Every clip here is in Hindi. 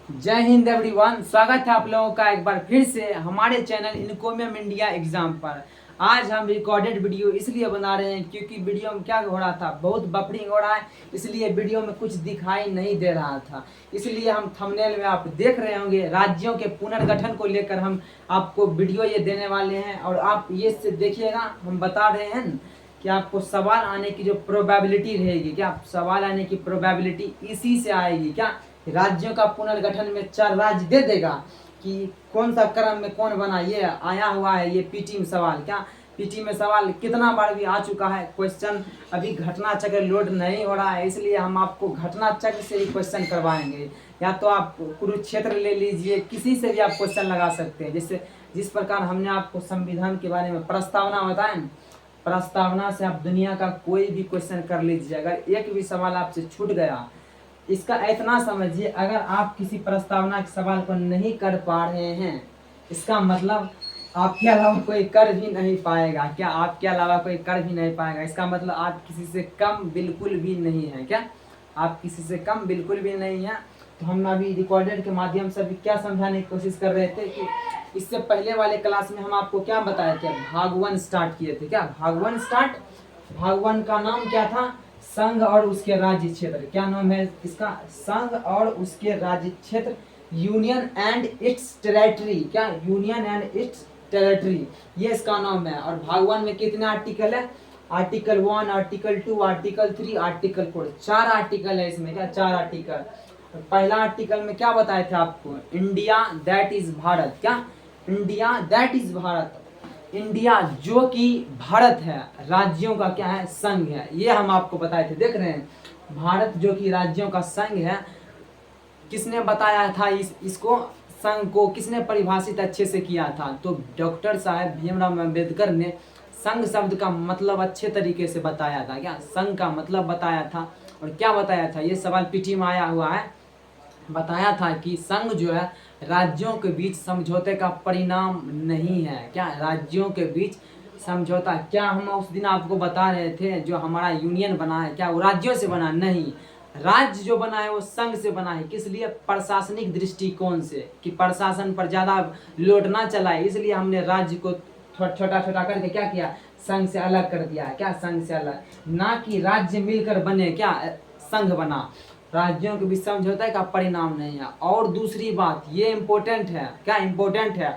जय हिंद एवरीवन। स्वागत है आप लोगों का एक बार फिर से हमारे चैनल इनकोमियम इंडिया एग्जाम पर। आज हम रिकॉर्डेड वीडियो इसलिए बना रहे हैं क्योंकि वीडियो में क्या हो रहा था, बहुत बफरिंग हो रहा है, इसलिए वीडियो में कुछ दिखाई नहीं दे रहा था। इसलिए हम थंबनेल में आप देख रहे होंगे राज्यों के पुनर्गठन को लेकर हम आपको वीडियो ये देने वाले हैं। और आप ये से देखिएगा, हम बता रहे हैं कि आपको सवाल आने की जो प्रोबेबिलिटी रहेगी, क्या सवाल आने की प्रोबेबिलिटी इसी से आएगी। क्या राज्यों का पुनर्गठन में 4 राज्य दे देगा कि कौन सा क्रम में कौन बना, ये आया हुआ है। ये पीटी में सवाल, क्या पीटी में सवाल कितना बार भी आ चुका है क्वेश्चन। अभी घटना चक्र लोड नहीं हो रहा है, इसलिए हम आपको घटना चक्र से ही क्वेश्चन करवाएंगे। या तो आप कुरुक्षेत्र ले लीजिए, किसी से भी आप क्वेश्चन लगा सकते हैं। जिससे जिस प्रकार हमने आपको संविधान के बारे में प्रस्तावना बताया, प्रस्तावना से आप दुनिया का कोई भी क्वेश्चन कर लीजिए। अगर एक भी सवाल आपसे छूट गया, इसका इतना समझिए, अगर आप किसी प्रस्तावना के सवाल को नहीं कर पा रहे हैं, इसका मतलब आपके अलावा कोई कर भी नहीं पाएगा। क्या आपके अलावा कोई कर भी नहीं पाएगा, इसका मतलब आप किसी से कम बिल्कुल भी नहीं है। क्या आप किसी से कम बिल्कुल भी नहीं है। तो हम अभी रिकॉर्डेड के माध्यम से अभी क्या समझाने की कोशिश कर रहे थे कि इससे पहले वाले क्लास में हम आपको क्या बताया थे, भाग 1 स्टार्ट किए थे। क्या भाग 1 स्टार्ट, भाग 1 का नाम क्या था, संघ और उसके राज्य क्षेत्र। क्या नाम है इसका, संघ और उसके राज्य क्षेत्र, यूनियन एंड इट्स टेरिटरी। क्या यूनियन एंड इट्स टेरिटरी, ये इसका नाम है। और भाग 1 में कितने आर्टिकल है, article 1, article 2, article 3, article 4, 4 article है इसमें। क्या 4 आर्टिकल। पहला आर्टिकल में क्या बताए थे आपको, इंडिया दैट इज भारत। क्या India that is Bharat, India जो कि भारत है, राज्यों का क्या है, संघ है। ये हम आपको बताए थे, देख रहे हैं, भारत जो कि राज्यों का संघ है। किसने बताया था इसको, संघ को किसने परिभाषित अच्छे से किया था, तो डॉक्टर साहब भीमराव अम्बेडकर ने संघ शब्द का मतलब अच्छे तरीके से बताया था। क्या संघ का मतलब बताया था, और क्या बताया था, ये सवाल पीटी में आया हुआ है। बताया था कि संघ जो है राज्यों के बीच समझौते का परिणाम नहीं है। क्या राज्यों के बीच समझौता, क्या हम उस दिन आपको बता रहे थे जो हमारा यूनियन बना है, क्या वो राज्यों से बना, नहीं। राज्य जो बना है वो संघ से बना है। किस लिए, प्रशासनिक दृष्टिकोण से, कि प्रशासन पर ज़्यादा लोड ना चलाए, इसलिए हमने राज्य को छोटा छोटा करके क्या किया, संघ से अलग कर दिया। क्या संघ से अलग, ना कि राज्य मिलकर बने, क्या संघ बना। राज्यों के बीच समझौते का परिणाम नहीं है। और दूसरी बात ये इम्पोर्टेंट है, क्या इम्पोर्टेंट है,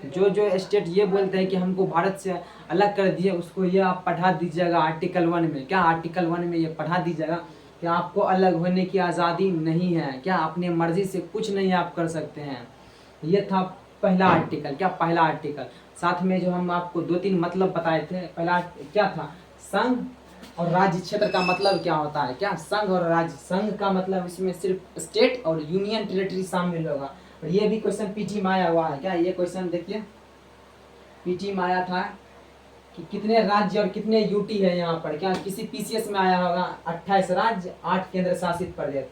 जो जो स्टेट ये बोलते हैं कि हमको भारत से अलग कर दिए, उसको ये आप पढ़ा दीजिएगा आर्टिकल 1 में। क्या आर्टिकल 1 में ये पढ़ा दीजिएगा कि आपको अलग होने की आज़ादी नहीं है। क्या अपनी मर्जी से कुछ नहीं आप कर सकते हैं। ये था पहला आर्टिकल। क्या पहला आर्टिकल, साथ में जो हम आपको 2-3 मतलब बताए थे। पहला क्या था, संघ और राज्य क्षेत्र का मतलब क्या होता है। क्या संघ और राज्य, संघ का मतलब इसमें सिर्फ स्टेट और यूनियन टेरिटरी शामिल होगा। और ये भी क्वेश्चन पीटी में आया हुआ है। क्या ये क्वेश्चन देखिए, पीटी में आया था कि कितने राज्य और कितने यूटी है यहाँ पर। क्या किसी पीसीएस में आया होगा, 28 राज्य, 8 केंद्र शासित प्रदेश।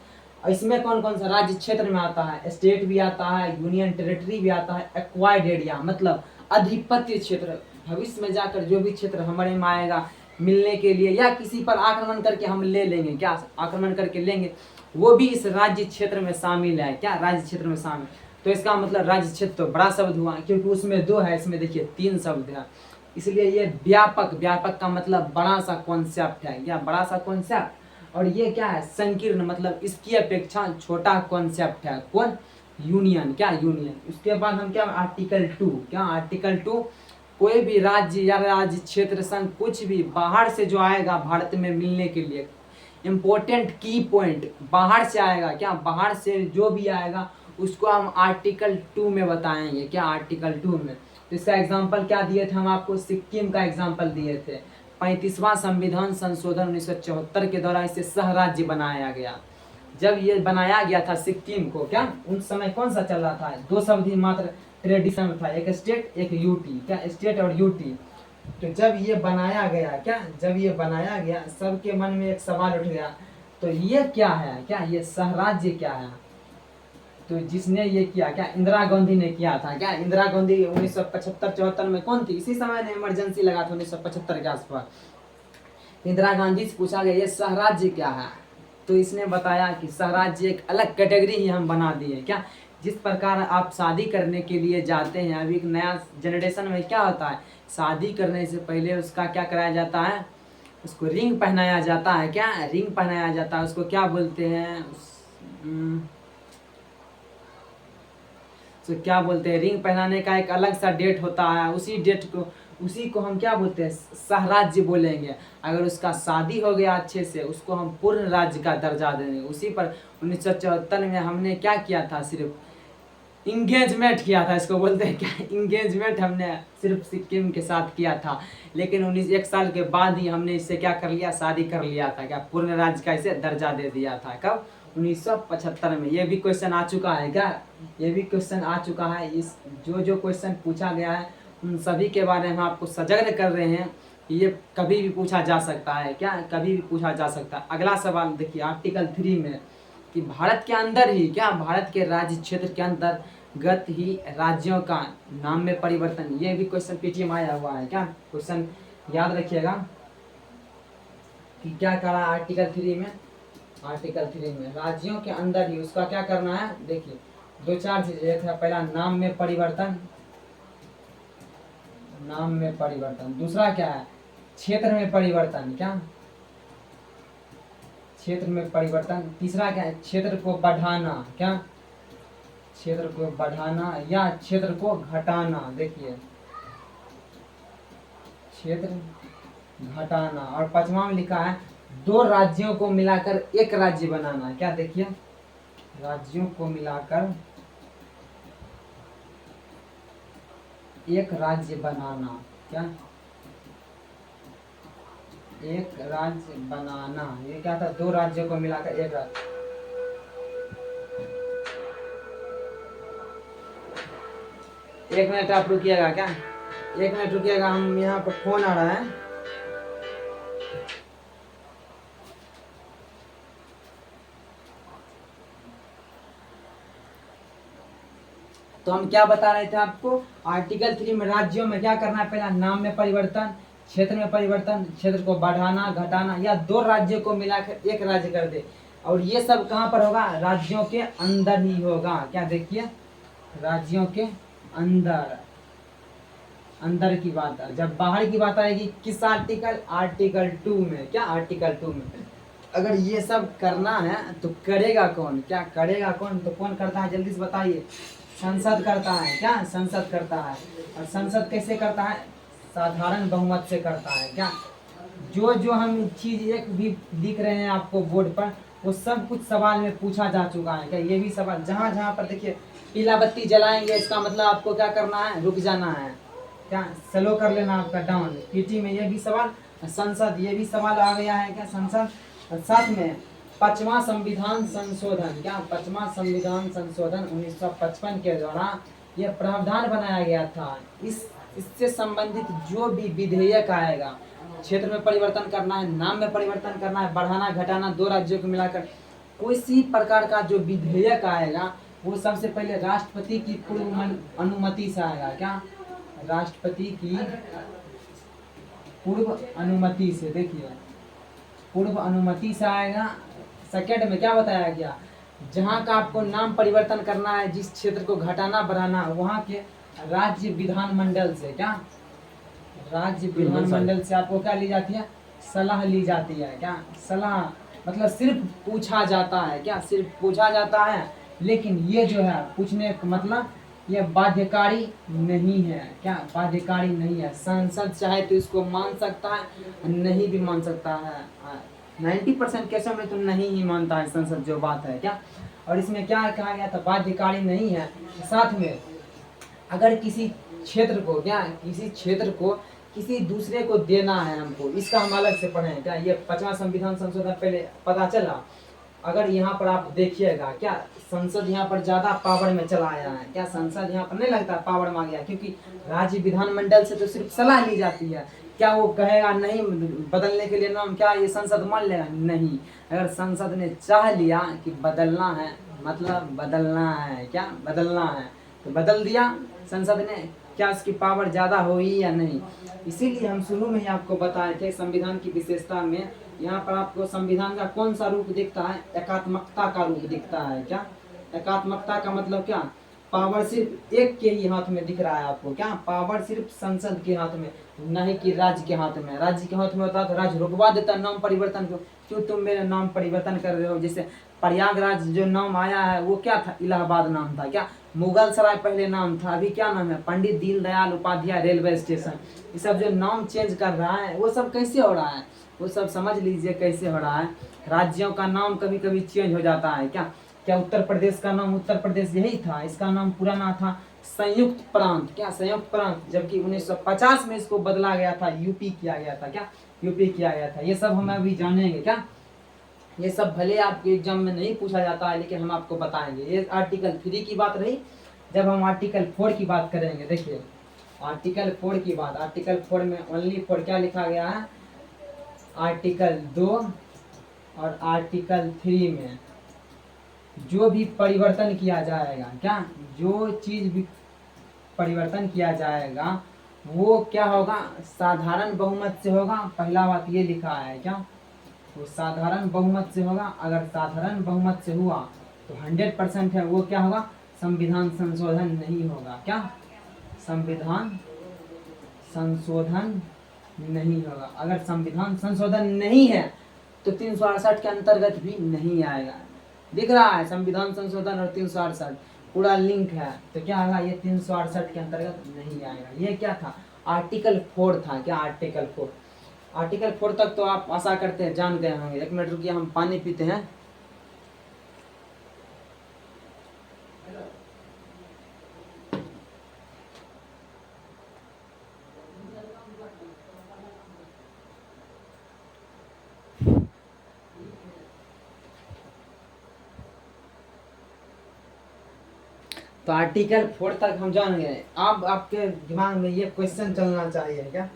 और इसमें कौन कौन सा राज्य क्षेत्र में आता है, स्टेट भी आता है, यूनियन टेरिटरी भी आता है, एक्वायर्ड एरिया मतलब अधिपत्य क्षेत्र। भविष्य में जाकर जो भी क्षेत्र हमारे में आएगा मिलने के लिए, या किसी पर आक्रमण करके हम ले लेंगे, क्या आक्रमण करके लेंगे, वो भी इस राज्य क्षेत्र में शामिल है। क्या राज्य क्षेत्र में शामिल, तो इसका मतलब राज्य क्षेत्र तो बड़ा शब्द हुआ, क्योंकि उसमें 2 है, इसमें देखिए 3 शब्द है। इसलिए ये व्यापक, व्यापक का मतलब बड़ा सा कॉन्सेप्ट है। क्या बड़ा सा कॉन्सेप्ट। और ये क्या है, संकीर्ण मतलब इसकी अपेक्षा छोटा कॉन्सेप्ट है। कौन, यूनियन। क्या यूनियन। उसके बाद हम क्या, आर्टिकल 2। क्या आर्टिकल 2, कोई भी राज्य या राज्य क्षेत्र संघ कुछ भी बाहर से जो आएगा भारत में मिलने के लिए, इम्पोर्टेंट की पॉइंट, बाहर से आएगा। क्या बाहर से जो भी आएगा उसको हम आर्टिकल 2 में बताएंगे। क्या आर्टिकल 2 में, तो इसका एग्जाम्पल क्या दिए थे हम आपको, सिक्किम का एग्जाम्पल दिए थे। 35वां संविधान संशोधन 1974 के द्वारा इसे सह राज्य बनाया गया। जब ये बनाया गया था सिक्किम को, क्या उस समय कौन सा चल रहा था, 2 शब्द ही मात्र ट्रेडिशन था, एक स्टेट एक यूटी। क्या स्टेट और यूटी। तो जब ये बनाया गया, क्या जब ये बनाया गया, सबके मन में एक सवाल उठ गया, तो ये क्या है, क्या ये सहराज्य क्या है। तो जिसने ये किया, क्या इंदिरा गांधी ने किया था। क्या इंदिरा गांधी 1975-74 में कौन थी, इसी समय ने इमरजेंसी लगा था 1975 के आसपास। इंदिरा गांधी से पूछा गया ये सहराज्य क्या है, तो इसने बताया कि सहराज्य एक अलग कैटेगरी ही हम बना दिए। क्या जिस प्रकार आप शादी करने के लिए जाते हैं, अभी एक नया जनरेशन में क्या होता है, शादी करने से पहले उसका क्या कराया जाता है, उसको रिंग पहनाया जाता है। क्या रिंग पहनाया जाता है, उसको क्या बोलते हैं, तो क्या बोलते हैं, रिंग पहनाने का एक अलग सा डेट होता है। उसी को हम क्या बोलते हैं, सहराज्य बोलेंगे। अगर उसका शादी हो गया अच्छे से, उसको हम पूर्ण राज्य का दर्जा देंगे। उसी पर 1974 में हमने क्या किया था, सिर्फ इंगेजमेंट किया था। इसको बोलते हैं क्या, इंगेजमेंट हमने सिर्फ सिक्किम के साथ किया था। लेकिन 1 साल के बाद ही हमने इससे क्या कर लिया, शादी कर लिया था। क्या पूर्ण राज्य का इसे दर्जा दे दिया था। कब, 1975 में। ये भी क्वेश्चन आ चुका है। क्या ये भी क्वेश्चन आ चुका है। इस जो क्वेश्चन पूछा गया है उन सभी के बारे में आपको सजग कर रहे हैं कि ये कभी भी पूछा जा सकता है। क्या कभी भी पूछा जा सकता है। अगला सवाल देखिए आर्टिकल 3 में कि भारत के अंदर ही, क्या भारत के राज्य क्षेत्र के अंतर्गत ही राज्यों का नाम में परिवर्तन। ये भी क्वेश्चन पीटीएम आया हुआ है। क्या क्वेश्चन याद रखिएगा कि क्या करा आर्टिकल 3 में। आर्टिकल 3 में राज्यों के अंदर ही उसका क्या करना है। देखिए 2-4 चीजें। एक है पहला नाम में परिवर्तन, नाम में परिवर्तन। दूसरा क्या है, क्षेत्र में परिवर्तन। क्या क्षेत्र में परिवर्तन। तीसरा क्या है, क्षेत्र को बढ़ाना। क्या क्षेत्र को बढ़ाना या क्षेत्र को घटाना। देखिए क्षेत्र घटाना। और 5वां में लिखा है 2 राज्यों को मिलाकर एक राज्य बनाना। क्या देखिए, राज्यों को मिलाकर एक राज्य बनाना। क्या एक राज्य बनाना। ये क्या था, 2 राज्यों को मिलाकर एक राज्य। एक मिनट आप रुकिएगा। क्या 1 मिनट रुकिएगा, हम यहाँ पर फोन आ रहा है। तो हम क्या बता रहे थे आपको, आर्टिकल 3 में राज्यों में क्या करना है, पहला नाम में परिवर्तन, क्षेत्र में परिवर्तन, क्षेत्र को बढ़ाना घटाना या 2 राज्यों को मिलाकर एक राज्य कर दे। और ये सब कहाँ पर होगा, राज्यों के अंदर ही होगा। क्या देखिए, राज्यों के अंदर, अंदर की बात है। जब बाहर की बात आएगी किस आर्टिकल, आर्टिकल 2 में। क्या आर्टिकल 2 में। अगर ये सब करना है तो करेगा कौन, क्या करेगा कौन, तो कौन करता है जल्दी से बताइए। संसद करता है। क्या संसद करता है। और संसद कैसे करता है, साधारण बहुमत से करता है। क्या जो हम चीज एक भी दिख रहे हैं आपको बोर्ड पर, वो सब कुछ सवाल में पूछा जा चुका है। क्या ये भी सवाल, जहाँ जहाँ पर देखिए पीला बत्ती जलाएंगे इसका मतलब आपको क्या करना है, रुक जाना है। क्या स्लो कर लेना आपका डाउन। पीटी में ये भी सवाल, संसद ये भी सवाल आ गया है। क्या संसद, साथ में 5वां संविधान संशोधन। क्या 5वां संविधान संशोधन 1955 के दौरान यह प्रावधान बनाया गया था, इससे संबंधित जो भी विधेयक आएगा, क्षेत्र में परिवर्तन करना है, नाम में परिवर्तन करना है, बढ़ाना घटाना, 2 राज्यों को मिलाकर किसी प्रकार का जो विधेयक आएगा वो सबसे पहले राष्ट्रपति की पूर्व अनुमति से आएगा। क्या राष्ट्रपति की पूर्व अनुमति से। देखिए पूर्व अनुमति से आएगा। सेकेंड में क्या बताया गया, जहाँ का आपको नाम परिवर्तन करना है, जिस क्षेत्र को घटाना बढ़ाना, वहाँ के राज्य विधानमंडल से। क्या राज्य विधानमंडल से आपको क्या ली जाती है, सलाह ली जाती है। क्या सलाह मतलब सिर्फ पूछा जाता है। क्या सिर्फ पूछा जाता है, लेकिन ये जो है पूछने का मतलब ये बाध्यकारी नहीं है। क्या बाध्यकारी नहीं है। संसद चाहे तो इसको मान सकता है, नहीं भी मान सकता है। 90% केसों में तो नहीं ही मानता है संसद जो बात है। क्या और इसमें क्या कहा गया था, बाध्यकारी नहीं है। साथ में अगर किसी क्षेत्र को, क्या किसी क्षेत्र को किसी दूसरे को देना है हमको, इसका हम अलग से पढ़े। क्या ये 5वां संविधान संशोधन पहले पता चला। अगर यहाँ पर आप देखिएगा, क्या संसद यहाँ पर ज्यादा पावर में चला आया है। क्या संसद यहाँ पर नहीं लगता पावर में आ गया, क्योंकि राज्य विधानमंडल से तो सिर्फ सलाह ली जाती है। क्या वो कहेगा नहीं बदलने के लिए नाम, क्या ये संसद मान लेगा, नहीं। अगर संसद ने चाह लिया कि बदलना है, मतलब बदलना है, क्या बदलना है, तो बदल दिया संसद ने। क्या उसकी पावर ज़्यादा हुई या नहीं। इसीलिए हम शुरू में ही आपको बताए थे संविधान की विशेषता में, यहाँ पर आपको संविधान का कौन सा रूप दिखता है, एकात्मकता का रूप दिखता है। क्या एकात्मकता का मतलब क्या, पावर सिर्फ एक के ही हाथ में दिख रहा है आपको। क्या पावर सिर्फ संसद के हाथ में, नहीं कि राज्य के हाथ में। राज्य के हाथ में होता तो राज्य रुकवा देता नाम परिवर्तन को, क्यों तुम मेरे नाम परिवर्तन कर रहे हो। जैसे प्रयागराज जो नाम आया है वो क्या था, इलाहाबाद नाम था। क्या मुगल सराय पहले नाम था, अभी क्या नाम है, पंडित दीनदयाल उपाध्याय रेलवे स्टेशन। ये सब जो नाम चेंज कर रहा है वो सब कैसे हो रहा है, वो सब समझ लीजिए कैसे हो रहा है। राज्यों का नाम कभी कभी चेंज हो जाता है। क्या क्या उत्तर प्रदेश का नाम उत्तर प्रदेश यही था, इसका नाम पुराना था संयुक्त प्रांत। क्या संयुक्त प्रांत, जबकि 1950 में इसको बदला गया था, यूपी किया गया था। क्या यूपी किया गया था। ये सब हम अभी जानेंगे। क्या ये सब भले आपके एग्जाम में नहीं पूछा जाता है, लेकिन हम आपको बताएंगे। ये आर्टिकल 3 की बात रही। जब हम आर्टिकल 4 की बात करेंगे, देखिए आर्टिकल 4 की बात, आर्टिकल 4 में ओनली 4 क्या लिखा गया है, आर्टिकल 2 और आर्टिकल 3 में जो भी परिवर्तन किया जाएगा, क्या जो चीज भी परिवर्तन किया जाएगा वो क्या होगा, साधारण बहुमत से होगा। पहला बात ये लिखा है। क्या वो साधारण बहुमत से होगा। अगर साधारण बहुमत से हुआ तो 100% है, वो क्या होगा, संविधान संशोधन नहीं होगा। क्या संविधान संशोधन नहीं होगा। अगर संविधान संशोधन नहीं है तो 368 के अंतर्गत भी नहीं आएगा। दिख रहा है संविधान संशोधन और 368 पूरा लिंक है, तो क्या होगा, ये 368 के अंतर्गत नहीं आएगा। ये क्या था, आर्टिकल 4 था। क्या आर्टिकल 4, आर्टिकल 4 तक तो आप आशा करते हैं जान गए होंगे। 1 मिनट रुकिए, हम पानी पीते हैं। तो आर्टिकल 4 तक हम जान गए। अब आपके दिमाग में ये क्वेश्चन चलना चाहिए। क्या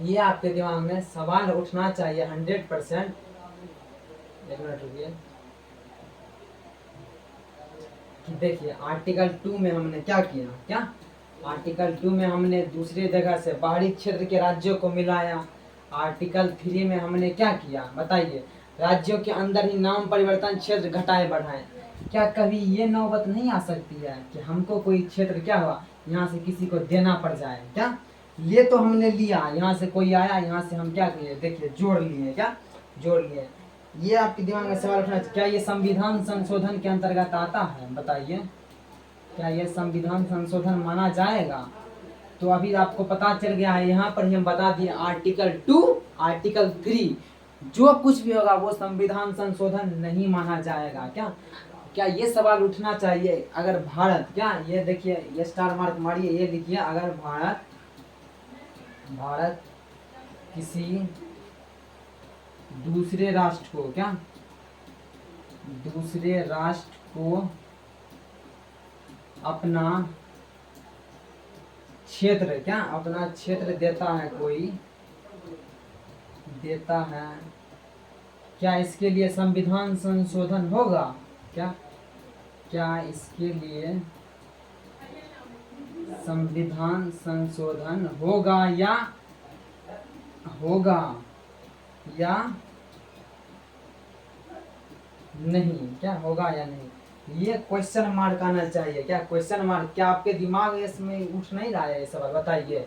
ये आपके दिमाग में सवाल उठना चाहिए 100%। 1 मिनट रुकिए। देखिए आर्टिकल 2 में हमने क्या किया, क्या आर्टिकल 2 में हमने दूसरे जगह से बाहरी क्षेत्र के राज्यों को मिलाया। आर्टिकल 3 में हमने क्या किया बताइए, राज्यों के अंदर ही नाम परिवर्तन क्षेत्र घटाए बढ़ाए। क्या कभी ये नौबत नहीं आ सकती है कि हमको कोई क्षेत्र क्या हुआ यहाँ से किसी को देना पड़ जाए। क्या ये तो हमने लिया, यहाँ से कोई आया, यहाँ से हम क्या किए, देखिए जोड़ लिए। क्या जोड़ लिए। ये आपके दिमाग में सवाल उठना, क्या ये संविधान संशोधन के अंतर्गत आता है, बताइए क्या ये संविधान संशोधन माना जाएगा। तो अभी आपको पता चल गया है, यहाँ पर ही हम बता दिए आर्टिकल 2 आर्टिकल 3 जो कुछ भी होगा वो संविधान संशोधन नहीं माना जाएगा। क्या क्या ये सवाल उठना चाहिए, अगर भारत, क्या ये देखिए ये स्टार मार्क मारिए, ये लिखिए, अगर भारत किसी दूसरे राष्ट्र को, क्या दूसरे राष्ट्र को अपना क्षेत्र, क्या अपना क्षेत्र देता है, कोई देता है, क्या इसके लिए संविधान संशोधन होगा। क्या इसके लिए संविधान संशोधन होगा या नहीं, क्या होगा या नहीं, ये क्वेश्चन मार्क आना चाहिए। क्या क्वेश्चन मार्क, क्या आपके दिमाग में इसमें उठ नहीं रहा है ये सवाल, बताइए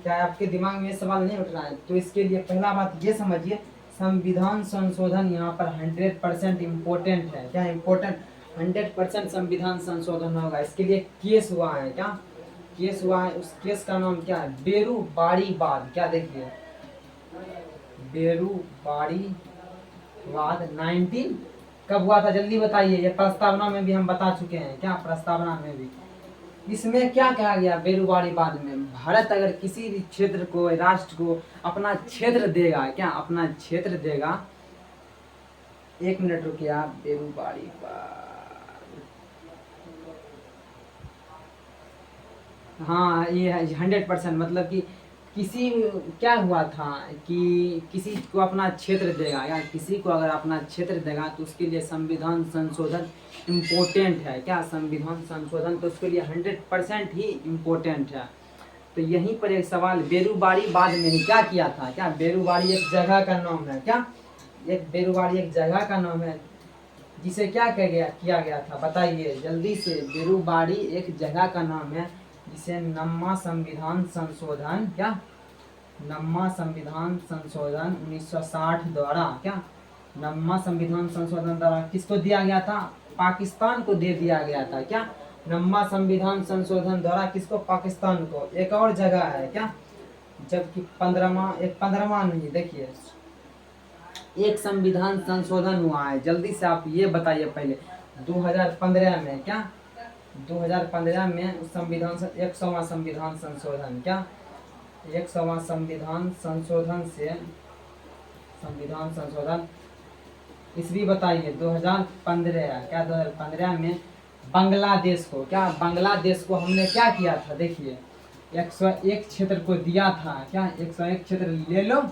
क्या आपके दिमाग में ये सवाल नहीं उठ रहा है। तो इसके लिए पहला बात ये समझिए, संविधान संशोधन यहाँ पर 100% इम्पोर्टेंट है। क्या इम्पोर्टेंट, 100% संविधान संशोधन होगा। इसके लिए केस हुआ है। क्या केस हुआ है, उस केस का नाम क्या है, बेरूबाड़ी वाद। क्या देखिए बेरूबाड़ी वाद 19 कब हुआ था, जल्दी बताइए। ये प्रस्तावना में भी हम बता चुके हैं। क्या प्रस्तावना में भी इसमें क्या कहा गया, बेरूबाड़ी वाद में भारत अगर किसी भी क्षेत्र को, राष्ट्र को अपना क्षेत्र देगा, क्या अपना क्षेत्र देगा, 1 मिनट रुकिए आप, बेरूबाड़ी वाद, हाँ ये 100% मतलब कि किसी क्या हुआ था कि किसी को अपना क्षेत्र देगा या किसी को अगर अपना क्षेत्र देगा तो उसके लिए संविधान संशोधन इम्पोर्टेंट है। क्या संविधान संशोधन तो उसके लिए 100% ही इम्पोर्टेंट है। तो यहीं पर एक सवाल, बेरुबाड़ी बाद में ही क्या किया था? क्या बेरुबाड़ी एक जगह का नाम है? क्या एक बेरुबाड़ी एक जगह का नाम है जिसे क्या किया गया था? बताइए जल्दी से। बेरुबाड़ी एक जगह का नाम है जिसे नम्मा संविधान संशोधन, क्या नम्मा संविधान संशोधन 1960 द्वारा, क्या नम्मा संविधान संशोधन द्वारा किसको दिया गया था? पाकिस्तान को दे दिया गया था। क्या नम्मा संविधान संशोधन द्वारा किसको? पाकिस्तान को। एक और जगह है क्या, जबकि 15वां नहीं, देखिए एक संविधान संशोधन हुआ है। जल्दी से आप ये बताइए पहले। 2015 में, क्या 2015 में संविधान 100वां संविधान संशोधन, क्या 100वां संविधान संशोधन से संविधान संशोधन ईस्वी बताइए। 2015, क्या 2015 में बांग्लादेश को, क्या बांग्लादेश को हमने क्या किया था? देखिए 101 क्षेत्र को दिया था। क्या 101 क्षेत्र ले लो।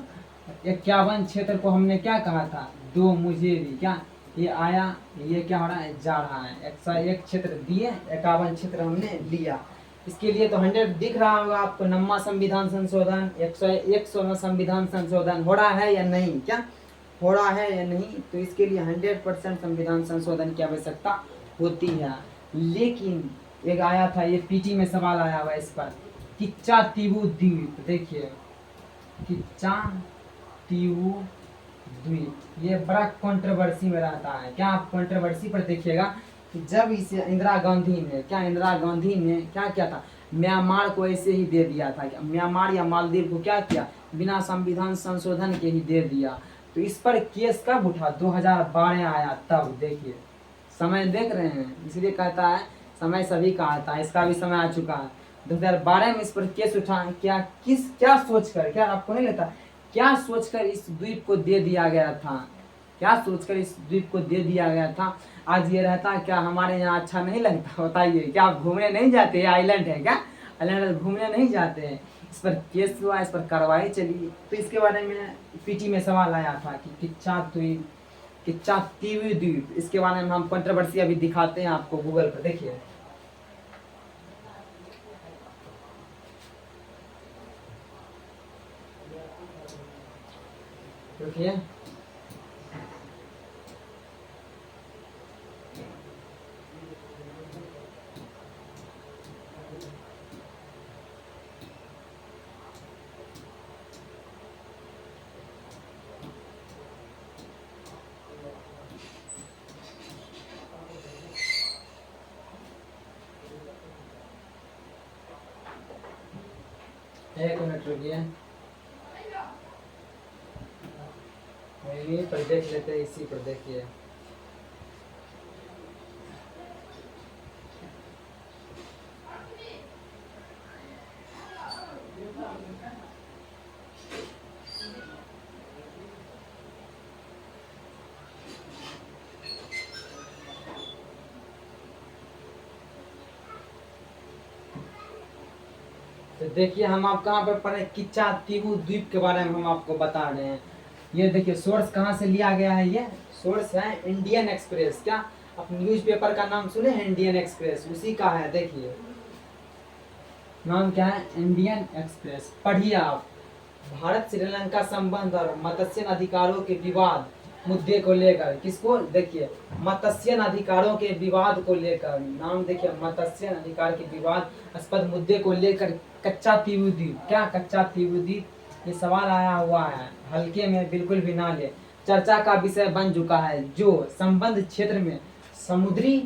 51 क्षेत्र को हमने क्या कहा था? दो मुझे भी। क्या ये आया, ये क्या हो रहा है? जा रहा है। 101 क्षेत्र दिए, 51 क्षेत्र हमने लिया। इसके लिए तो 100 दिख रहा होगा आपको। नम्मा संविधान संशोधन 101वां संविधान संशोधन हो रहा है या नहीं? क्या हो रहा है या नहीं? तो इसके लिए 100% संविधान संशोधन की आवश्यकता होती है। लेकिन एक आया था, ये पीटी में सवाल आया हुआ इस पर, किच्चा तीबू द्वीप। देखिए किच्चा तीबू द्वीप, ये बड़ा कंट्रोवर्सी में रहता है। क्या आप कंट्रोवर्सी पर देखिएगा कि जब इसे इंदिरा गांधी ने, क्या इंदिरा गांधी ने क्या किया था? म्यांमार को ऐसे ही दे दिया था। म्यांमार या मालदीव को क्या किया? बिना संविधान संशोधन के ही दे दिया। तो इस पर केस कब उठा? 2012 आया तब। देखिए समय देख रहे हैं, इसलिए कहता है समय सभी का आता है। इसका भी समय आ चुका है। 2012 में इस पर केस उठा। क्या सोचकर, क्या आपको नहीं लगता, क्या सोचकर इस द्वीप को दे दिया गया था? क्या सोचकर इस द्वीप को दे दिया गया था? आज ये रहता क्या हमारे यहाँ अच्छा नहीं लगता? बताइए, क्या आप घूमने नहीं जाते? आइलैंड है क्या? आइलैंड घूमने नहीं जाते हैं? इस पर केस हुआ, इस पर कार्रवाई चली। तो इसके बारे में पीटी में सवाल आया था कि किच्चा तीवी द्वीप, इसके बारे में हम कंट्रोवर्सी अभी दिखाते हैं आपको गूगल पर। देखिए रुकिए, एक मिनट रुकिए, यहीं पर देख लेते हैं। इसी पर देखिए, तो देखिए हम आप कहाँ पर पढ़े? किच्चा तीबू द्वीप के बारे में हम आपको बता रहे हैं। ये देखिए सोर्स कहाँ से लिया गया है? ये सोर्स है इंडियन एक्सप्रेस। क्या आप न्यूज़पेपर का नाम सुने हैं? इंडियन एक्सप्रेस, उसी का है। देखिए नाम क्या है? Indian express. पढ़िए आप। भारत श्रीलंका संबंध और मत्स्य अधिकारों के विवाद मुद्दे को लेकर, किसको? देखिए मत्स्य अधिकारों के विवाद को लेकर, नाम देखिए मत्स्य अधिकार के विवादास्पद मुद्दे को लेकर कच्चा तीबू द्वीप, क्या कच्चा तीबू द्वीप, ये सवाल आया हुआ है। हल्के में बिल्कुल भी ना ले, चर्चा का विषय बन चुका है, जो संबंध क्षेत्र में समुद्री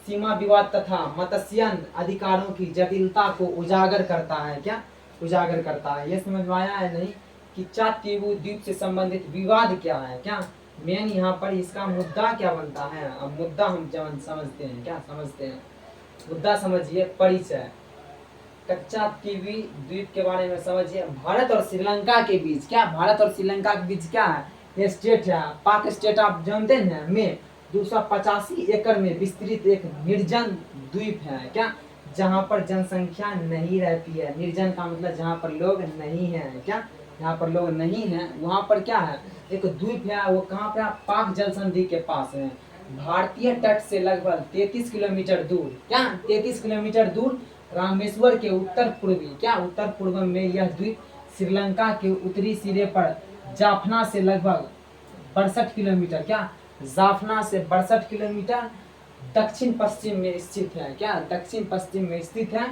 सीमा विवाद तथा मत्स्य अधिकारों की जटिलता को उजागर करता है। क्या उजागर करता है? ये समझ में आया है नहीं? किच्चा तीबू द्वीप से संबंधित विवाद क्या है? क्या मेन यहाँ पर इसका मुद्दा क्या बनता है? अब मुद्दा हम जब समझते हैं, क्या समझते हैं? मुद्दा समझिए, परिचय। कच्चा तीबी द्वीप के बारे में समझिए। भारत और श्रीलंका के बीच, क्या भारत और श्रीलंका के बीच क्या है? ये स्टेट है, पाक स्टेट, आप जानते हैं। में 285 एकड़ में विस्तृत एक निर्जन द्वीप है। क्या जहाँ पर जनसंख्या नहीं रहती है। निर्जन का मतलब जहाँ पर लोग नहीं हैं, क्या जहाँ पर लोग नहीं हैं वहाँ पर क्या है, एक द्वीप है। वो कहाँ पे है? पाक जल संधि के पास है, भारतीय तट से लगभग 33 किलोमीटर दूर, क्या 33 किलोमीटर दूर रामेश्वर के उत्तर पूर्वी, क्या उत्तर पूर्व में यह द्वीप श्रीलंका के उत्तरी सिरे पर जाफना से लगभग 62 किलोमीटर, क्या जाफना से 62 किलोमीटर दक्षिण पश्चिम में स्थित है, क्या दक्षिण पश्चिम में स्थित है।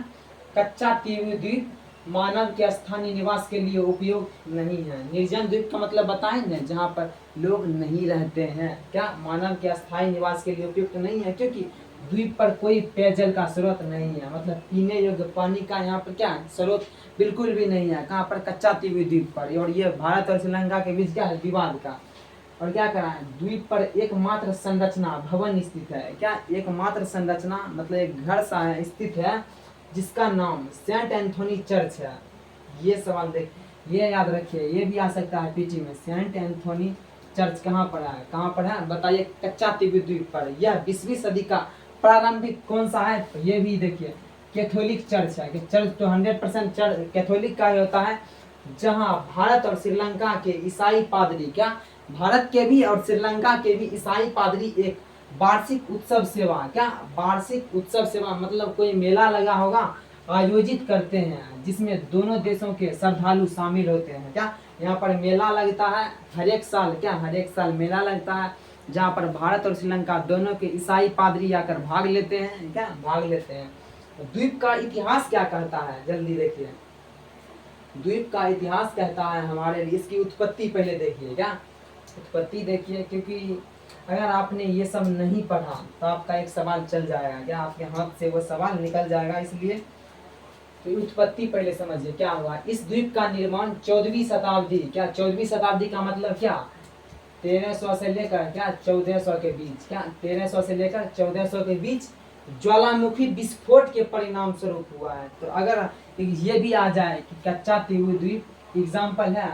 कच्चा तीव्र द्वीप मानव के स्थानीय निवास के लिए उपयोग नहीं है। निर्जन द्वीप का मतलब बताएंगे जहाँ पर लोग नहीं रहते हैं, क्या मानव के स्थायी निवास के लिए उपयुक्त नहीं है, क्योंकि द्वीप पर कोई पेयजल का स्रोत नहीं है, मतलब पीने योग्य पानी का यहाँ पर क्या स्रोत बिल्कुल भी नहीं है। कहाँ पर? कच्चा तीव्र द्वीप पर। और ये भारत और श्रीलंका के बीच क्या है, विवाद का। और क्या करा है, द्वीप पर एकमात्र संरचना भवन स्थित है, क्या एकमात्र संरचना मतलब एक घर सा है स्थित है, जिसका नाम सेंट एंथोनी चर्च है। ये सवाल देख, ये याद रखिए, ये भी आ सकता है पीटी में। सेंट एंथोनी चर्च कहाँ पर है, कहाँ पर है बताइए? कच्चा तीव्र द्वीप पर। यह 20वीं सदी का प्रारंभिक कौन सा है, तो ये भी देखिए कैथोलिक चर्च है। कि चर्च तो 100% चर्च कैथोलिक का ही होता है, जहाँ भारत और श्रीलंका के ईसाई पादरी, क्या भारत के भी और श्रीलंका के भी ईसाई पादरी एक वार्षिक उत्सव सेवा, क्या वार्षिक उत्सव सेवा मतलब कोई मेला लगा होगा, आयोजित करते हैं, जिसमें दोनों देशों के श्रद्धालु शामिल होते हैं। क्या यहाँ पर मेला लगता है हर एक साल, क्या हर एक साल मेला लगता है, जहाँ पर भारत और श्रीलंका दोनों के ईसाई पादरी आकर भाग लेते हैं, क्या भाग लेते हैं। तो द्वीप का इतिहास क्या कहता है, जल्दी देखिए। द्वीप का इतिहास कहता है हमारे लिए, इसकी उत्पत्ति पहले देखिए, क्या उत्पत्ति देखिए, क्योंकि अगर आपने ये सब नहीं पढ़ा तो आपका एक सवाल चल जाएगा, क्या आपके हाथ से वो सवाल निकल जाएगा। इसलिए तो उत्पत्ति पहले समझिए क्या हुआ। इस द्वीप का निर्माण 14वीं शताब्दी, क्या 14वीं शताब्दी का मतलब क्या 1300 से लेकर क्या 1400 के बीच, क्या 1300 से लेकर 1400 के बीच ज्वालामुखी विस्फोट के परिणाम स्वरूप हुआ है। तो अगर ये भी आ जाए कि कच्चा तीव्र द्वीप एग्जाम्पल है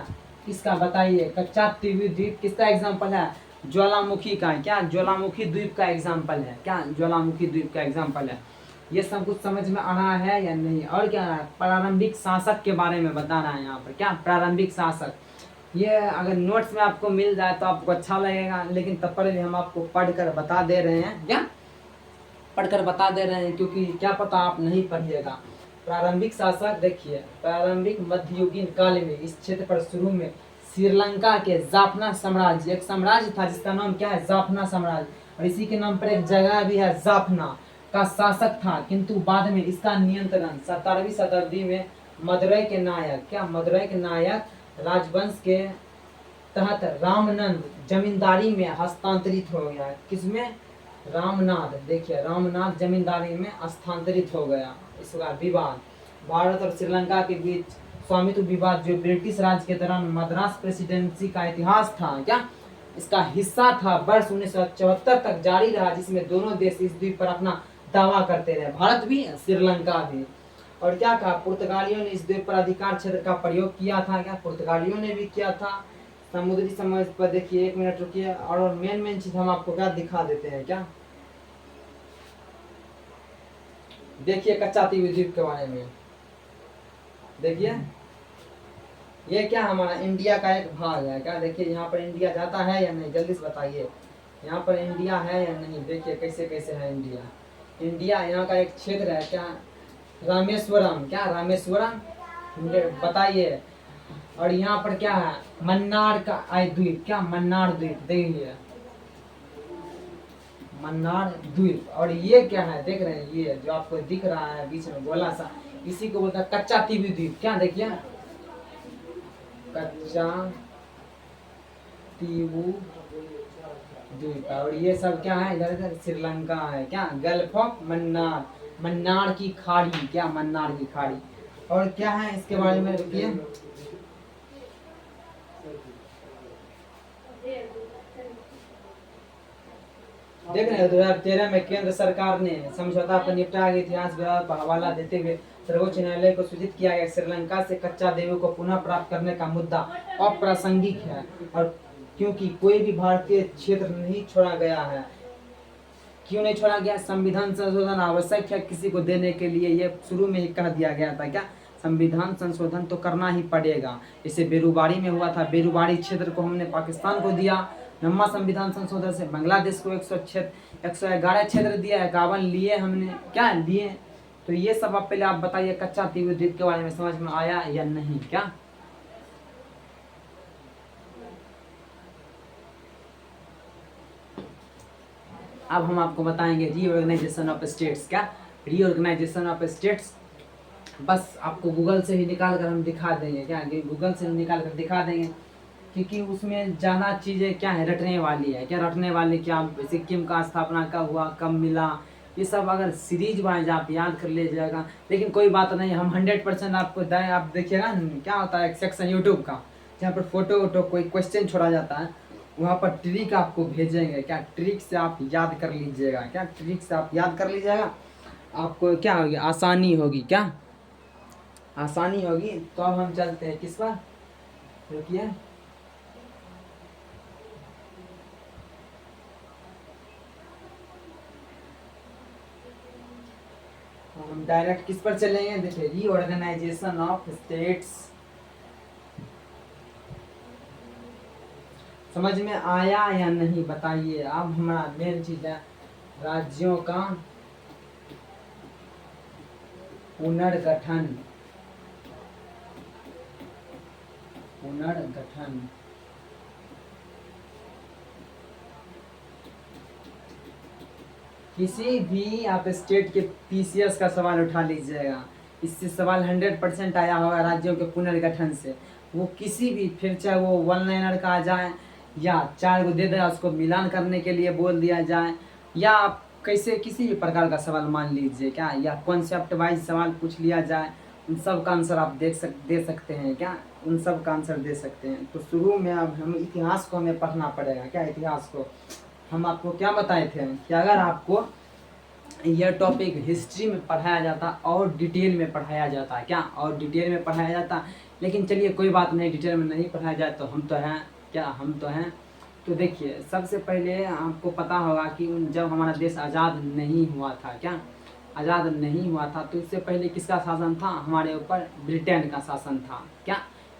किसका, बताइए? कच्चा तीव्र द्वीप किसका एग्जाम्पल है? ज्वालामुखी का, क्या ज्वालामुखी द्वीप का एग्जाम्पल है, क्या ज्वालामुखी द्वीप का एग्जाम्पल है। ये सब कुछ समझ में आ रहा है या नहीं? और क्या है, प्रारंभिक शासक के बारे में बताना है यहाँ पर, क्या प्रारंभिक शासक। ये अगर नोट्स में आपको मिल जाए तो आपको अच्छा लगेगा, लेकिन तब पहले हम आपको पढ़कर बता दे रहे हैं, क्या पढ़कर बता दे रहे हैं, क्योंकि क्या पता आप नहीं पढ़िएगा। प्रारंभिक शासक देखिए, प्रारंभिक मध्ययुगीन काल में इस क्षेत्र पर शुरू में श्रीलंका के जाफना साम्राज्य, एक साम्राज्य था जिसका नाम क्या है, जाफना साम्राज्य, और इसी के नाम पर एक जगह भी है जाफना, का शासक था। किंतु बाद में इसका नियंत्रण 17वीं शताब्दी में मदुरै के नायक, क्या मदुरै के नायक राजवंश के तहत रामनंद जमींदारी में हस्तांतरित हो गया। किसमें? रामनाथ, देखिए रामनाथ जमींदारी में स्थानांतरित हो गया। इसका विवाद भारत और श्रीलंका के बीच स्वामित्व विवाद जो ब्रिटिश राज के दौरान मद्रास प्रेसिडेंसी का इतिहास था, क्या इसका हिस्सा था, वर्ष 1974 तक जारी रहा, जिसमें दोनों देश इस द्वीप पर अपना दावा करते रहे, भारत भी श्रीलंका भी। और क्या कहा, पुर्तगालियों ने इस द्वीप पर अधिकार क्षेत्र का प्रयोग किया था, क्या पुर्तगालियों ने भी किया था। समुद्री समझ पर देखिए, एक मिनट रुकिए, और मेन चीज हम आपको क्या दिखा देते हैं, क्या देखिए कच्चा तीव्र द्वीप के बारे में देखिए। ये क्या हमारा इंडिया का एक भाग है, क्या देखिए यहाँ पर इंडिया जाता है या नहीं, जल्दी से बताइए। यहाँ पर इंडिया है या नहीं, देखिए कैसे कैसे है इंडिया। इंडिया यहाँ का एक क्षेत्र है, क्या रामेश्वरम, क्या रामेश्वरम बताइए। और यहाँ पर क्या है, मन्नार का द्वीप, क्या मन्नार द्वीप, देखिए मन्नार द्वीप। और ये क्या है, देख रहे हैं, ये जो आपको दिख रहा है बीच में गोला सा, इसी को बोलता है कच्चा तीव्र द्वीप, क्या देखिए कच्चा तीव्र द्वीप। और ये सब क्या है, इधर इधर श्रीलंका है, क्या गल्फ ऑफ मन्नार, मन्नार की खाड़ी, क्या मन्नार की खाड़ी। और क्या है इसके बारे में, रुकिए देख रहे हैं 2013 में केंद्र सरकार ने समझौता पर निपटा के इतिहास विवाद पर हवाला देते हुए सर्वोच्च न्यायालय को सूचित किया गया, श्रीलंका से कच्चा देवी को पुनः प्राप्त करने का मुद्दा अप्रासंगिक है, और क्योंकि कोई भी भारतीय क्षेत्र नहीं छोड़ा गया है, क्यों नहीं छोड़ा गया? संविधान संशोधन आवश्यक है किसी को देने के लिए, ये शुरू में ही कह दिया गया था क्या? संविधान संशोधन तो करना ही पड़ेगा। जैसे बेरुबारी में हुआ था, बेरुबारी क्षेत्र को हमने पाकिस्तान को दिया, नम्मा संविधान संशोधन से बांग्लादेश को 111 क्षेत्र दिया, 51 लिए हमने, क्या लिए? तो ये सब आप पहले आप बताइए, कच्चा तीव्र द्वीप के बारे में समझ में आया या नहीं? क्या अब हम आपको बताएंगे रीऑर्गेनाइजेशन ऑफ स्टेट्स। क्या रीऑर्गेनाइजेशन ऑफ स्टेट्स? बस आपको गूगल से ही निकाल कर हम दिखा देंगे। क्या गूगल से निकाल कर दिखा देंगे, क्योंकि उसमें ज़्यादा चीज़ें क्या है रटने वाली है। क्या रटने वाली? क्या सिक्किम का स्थापना कब हुआ, कब मिला, ये सब अगर सीरीज वाइज आप याद कर लीजिएगा। लेकिन कोई बात नहीं, हम 100% आपको दें। आप देखिएगा क्या होता है, एक सेक्शन यूट्यूब का जहाँ पर फोटो वोटो कोई क्वेश्चन छोड़ा जाता है, वहाँ पर ट्रिक आपको भेजेंगे। क्या ट्रिक से आप याद कर लीजिएगा। क्या ट्रिक से आप याद कर लीजिएगा, आपको क्या होगी, आसानी होगी। क्या आसानी होगी? तो अब हम चलते हैं किस पर, रुकिए। हम डायरेक्ट किस पर चलेंगे? देखिए, रीऑर्गेनाइजेशन ऑफ स्टेट्स। समझ में आया या नहीं बताइए? अब हमारा मेन चीज है राज्यों का पुनर्गठन। पुनर्गठन किसी भी आप स्टेट के पीसीएस का सवाल उठा लीजिएगा, इससे सवाल 100% आया होगा राज्यों के पुनर्गठन से। वो किसी भी, फिर चाहे वो वन लाइनर का आ जाए या 4 को दे दे उसको मिलान करने के लिए बोल दिया जाए, या आप कैसे किसी भी प्रकार का सवाल मान लीजिए, क्या, या कॉन्सेप्ट वाइज सवाल पूछ लिया जाए, उन सब का आंसर आप दे सकते हैं। क्या उन सब का आंसर दे सकते हैं? तो शुरू में अब हम इतिहास को हमें पढ़ना पड़ेगा। क्या इतिहास को हम आपको क्या बताए थे कि अगर आपको यह टॉपिक हिस्ट्री में पढ़ाया जाता और डिटेल में पढ़ाया जाता, क्या, और डिटेल में पढ़ाया जाता। लेकिन चलिए कोई बात नहीं, डिटेल में नहीं पढ़ाया जाए तो हम तो हैं। क्या हम तो हैं? तो देखिए, सबसे पहले आपको पता होगा कि जब हमारा देश आज़ाद नहीं हुआ था, क्या आज़ाद नहीं हुआ था, तो इससे पहले किसका शासन था हमारे ऊपर? ब्रिटेन का शासन था। क्या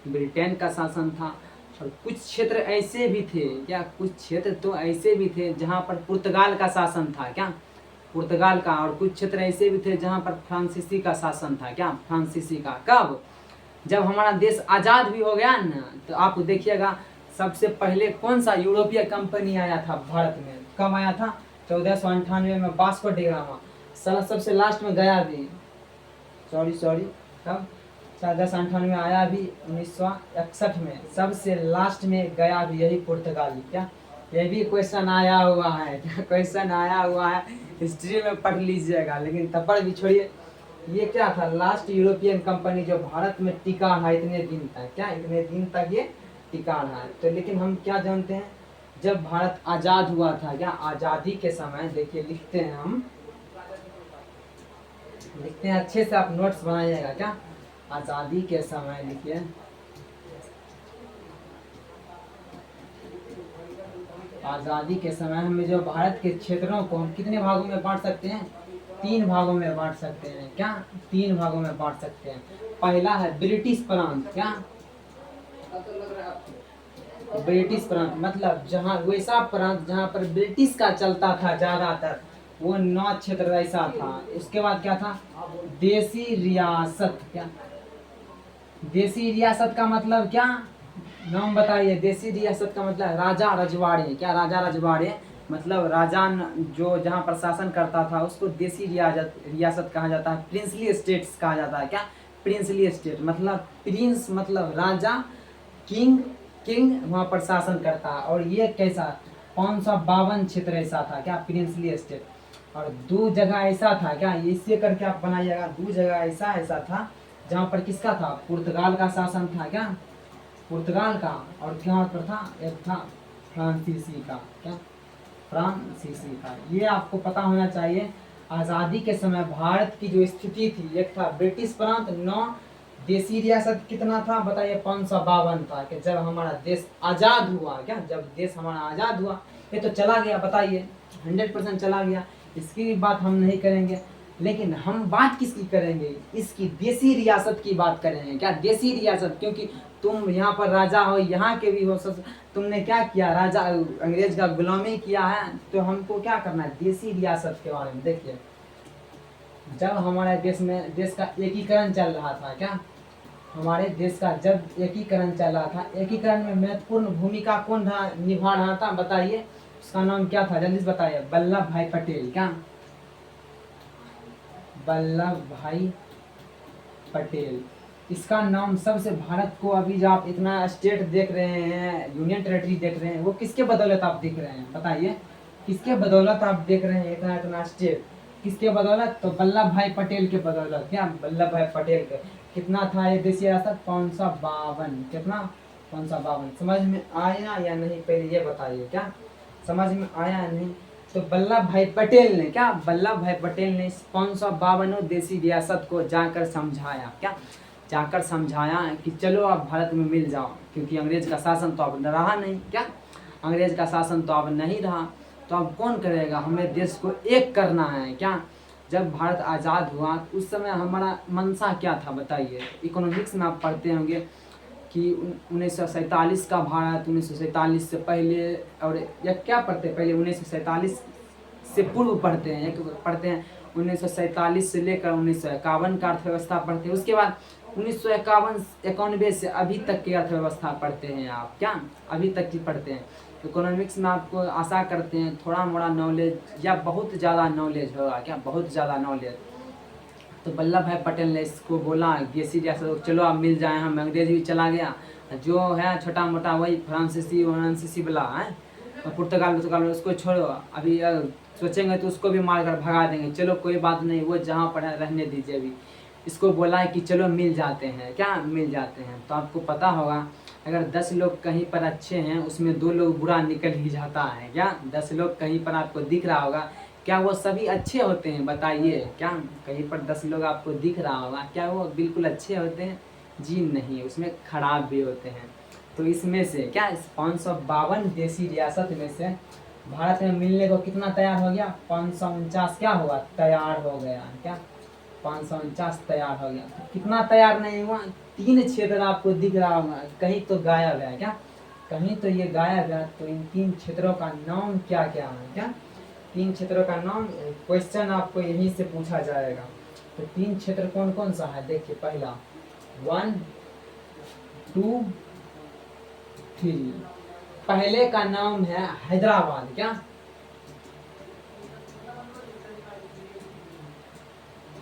ब्रिटेन का शासन था। और कुछ क्षेत्र ऐसे भी थे, क्या कुछ क्षेत्र तो ऐसे भी थे जहाँ पर पुर्तगाल का शासन था। क्या पुर्तगाल का। और कुछ क्षेत्र ऐसे भी थे जहाँ पर फ्रांसीसी का शासन था। क्या फ्रांसीसी का। कब? जब हमारा देश आज़ाद भी हो गया ना, तो आप देखिएगा सबसे पहले कौन सा यूरोपीय कंपनी आया था भारत में? कब आया था? 1498 में वास्को डी गामा। सबसे लास्ट में गया भी, सॉरी कब? 1498 आया भी, 1961 में सबसे लास्ट में गया भी, यही पुर्तगाली। क्या ये भी क्वेश्चन आया हुआ है? क्या क्वेश्चन आया हुआ है? हिस्ट्री में पढ़ लीजिएगा। लेकिन तब भी छोड़िए, ये क्या था? लास्ट यूरोपियन कंपनी जो भारत में टिका है इतने दिन तक। क्या इतने दिन तक ये टिका रहा है? तो लेकिन हम क्या जानते हैं, जब भारत आज़ाद हुआ था, क्या आज़ादी के समय, देखिए लिखते हैं, हम लिखते हैं, अच्छे से आप नोट्स बनाइएगा। क्या आज़ादी के समय लिखिए, आज़ादी के समय हमें जो भारत के क्षेत्रों को हम कितने भागों में बांट सकते हैं? 3 भागों में बांट सकते हैं। क्या 3 भागों में बांट सकते हैं? पहला है ब्रिटिश प्रांत। क्या ब्रिटिश प्रांत मतलब जहाँ वैसा प्रांत जहाँ पर ब्रिटिश का चलता था ज़्यादातर, वो 9 क्षेत्र ऐसा था। उसके बाद क्या था? देसी रियासत। क्या देसी रियासत का मतलब क्या? नाम बताइए। देसी रियासत का मतलब राजा रजवाड़े। क्या राजा रजवाड़े मतलब राजा जो जहाँ प्रशासन करता था उसको देसी रियासत कहा जाता है। प्रिंसली स्टेट्स कहा जाता है। क्या प्रिंसली स्टेट मतलब प्रिंस मतलब राजा, किंग वहाँ पर शासन करता है। और ये कैसा 552 क्षेत्र ऐसा था। क्या प्रिंसली स्टेट। और 2 जगह ऐसा था, क्या इससे करके आप बनाइएगा, 2 जगह ऐसा था जहाँ पर किसका था? पुर्तगाल का शासन था। क्या पुर्तगाल का। और क्या पर था? एक था फ्रांसीसी का। क्या फ्रांसीसी का। ये आपको पता होना चाहिए। आज़ादी के समय भारत की जो स्थिति थी, एक था ब्रिटिश प्रांत 9, देसी रियासत कितना था बताइए? 552 था। कि जब हमारा देश आज़ाद हुआ, क्या जब देश हमारा आज़ाद हुआ, ये तो चला गया, बताइए 100% चला गया। इसकी भी बात हम नहीं करेंगे। लेकिन हम बात किसकी करेंगे, इसकी देसी रियासत की बात करेंगे। क्या देसी रियासत, क्योंकि तुम यहाँ पर राजा हो, यहाँ के भी हो, तुमने क्या किया, राजा अंग्रेज का गुलामी किया है, तो हमको क्या करना है, देसी रियासत के बारे में। देखिए, जब हमारे देश का एकीकरण चल रहा था, क्या हमारे देश का जब एकीकरण चल रहा था, एकीकरण में महत्वपूर्ण भूमिका कौन निभा रहा था, बताइए। उसका नाम क्या था, जल्दी से बताइए। वल्लभ भाई पटेल। क्या, वल्लभ भाई पटेल। इसका नाम सबसे, भारत को अभी जो आप इतना स्टेट देख रहे हैं, यूनियन टेरिटरी देख रहे हैं, वो किसके बदौलत आप देख रहे हैं, बताइए। किसके बदौलत आप देख रहे हैं इतना इतना स्टेट, किसके बदौलत, तो वल्लभ भाई पटेल के बदौलत। क्या, वल्लभ भाई पटेल के। कितना था ये देशी रियासत, 552। कितना, 552। समझ में आया या नहीं, पहले ये बताइए। क्या समझ में आया या नहीं। तो वल्लभ भाई पटेल ने, क्या वल्लभ भाई पटेल ने 552 देशी रियासत को जाकर समझाया। क्या, जाकर समझाया कि चलो अब भारत में मिल जाओ, क्योंकि अंग्रेज का शासन तो अब रहा नहीं। क्या, अंग्रेज का शासन तो अब नहीं रहा, तो अब कौन करेगा, हमें देश को एक करना है। क्या, जब भारत आज़ाद हुआ उस समय हमारा मंशा क्या था, बताइए। इकोनॉमिक्स में आप पढ़ते होंगे कि 1947 का भारत, 1947 से पहले, और या क्या पढ़ते, पहले 1947 से पूर्व पढ़ते हैं, एक पढ़ते हैं 1947 से लेकर 1951 का अर्थव्यवस्था पढ़ते हैं। उसके बाद 1951-91 से अभी तक की अर्थव्यवस्था पढ़ते हैं आप। क्या, अभी तक की पढ़ते हैं। इकोनॉमिक्स में आपको आशा करते हैं थोड़ा मोड़ा नॉलेज या बहुत ज़्यादा नॉलेज होगा। क्या, बहुत ज़्यादा नॉलेज। तो वल्लभ भाई पटेल ने इसको बोला देसी रियासत, चलो आप मिल जाए, हम अंग्रेज भी चला गया, जो है छोटा मोटा वही फ्रांसीसी वाला है, पुर्तगाल उसको छोड़ो, अभी सोचेंगे तो उसको भी मार कर भगा देंगे, चलो कोई बात नहीं, वो जहाँ पर है रहने दीजिए। अभी इसको बोला है कि चलो मिल जाते हैं। क्या, मिल जाते हैं। तो आपको पता होगा, अगर 10 लोग कहीं पर अच्छे हैं, उसमें 2 लोग बुरा निकल ही जाता है। क्या, 10 लोग कहीं पर आपको दिख रहा होगा, क्या वो सभी अच्छे होते हैं, बताइए। क्या, कहीं पर 10 लोग आपको दिख रहा होगा, क्या वो बिल्कुल अच्छे होते हैं, जी नहीं, उसमें खराब भी होते हैं। तो इसमें से क्या, इस 552 देशी रियासत में से भारत में मिलने को कितना तैयार हो गया, 549 क्या हुआ, तैयार हो गया। क्या, 549 तैयार हो गया। तो कितना तैयार नहीं हुआ, 3 क्षेत्र आपको दिख रहा होगा, कहीं तो गायब है। क्या, कहीं तो ये गायब है। तो इन 3 क्षेत्रों का नाम क्या क्या है। क्या, 3 क्षेत्रों का नाम, क्वेश्चन आपको यहीं से पूछा जाएगा। तो 3 क्षेत्र कौन कौन सा है, देखिए। पहला 1 2 3। पहले का नाम है हैदराबाद। क्या,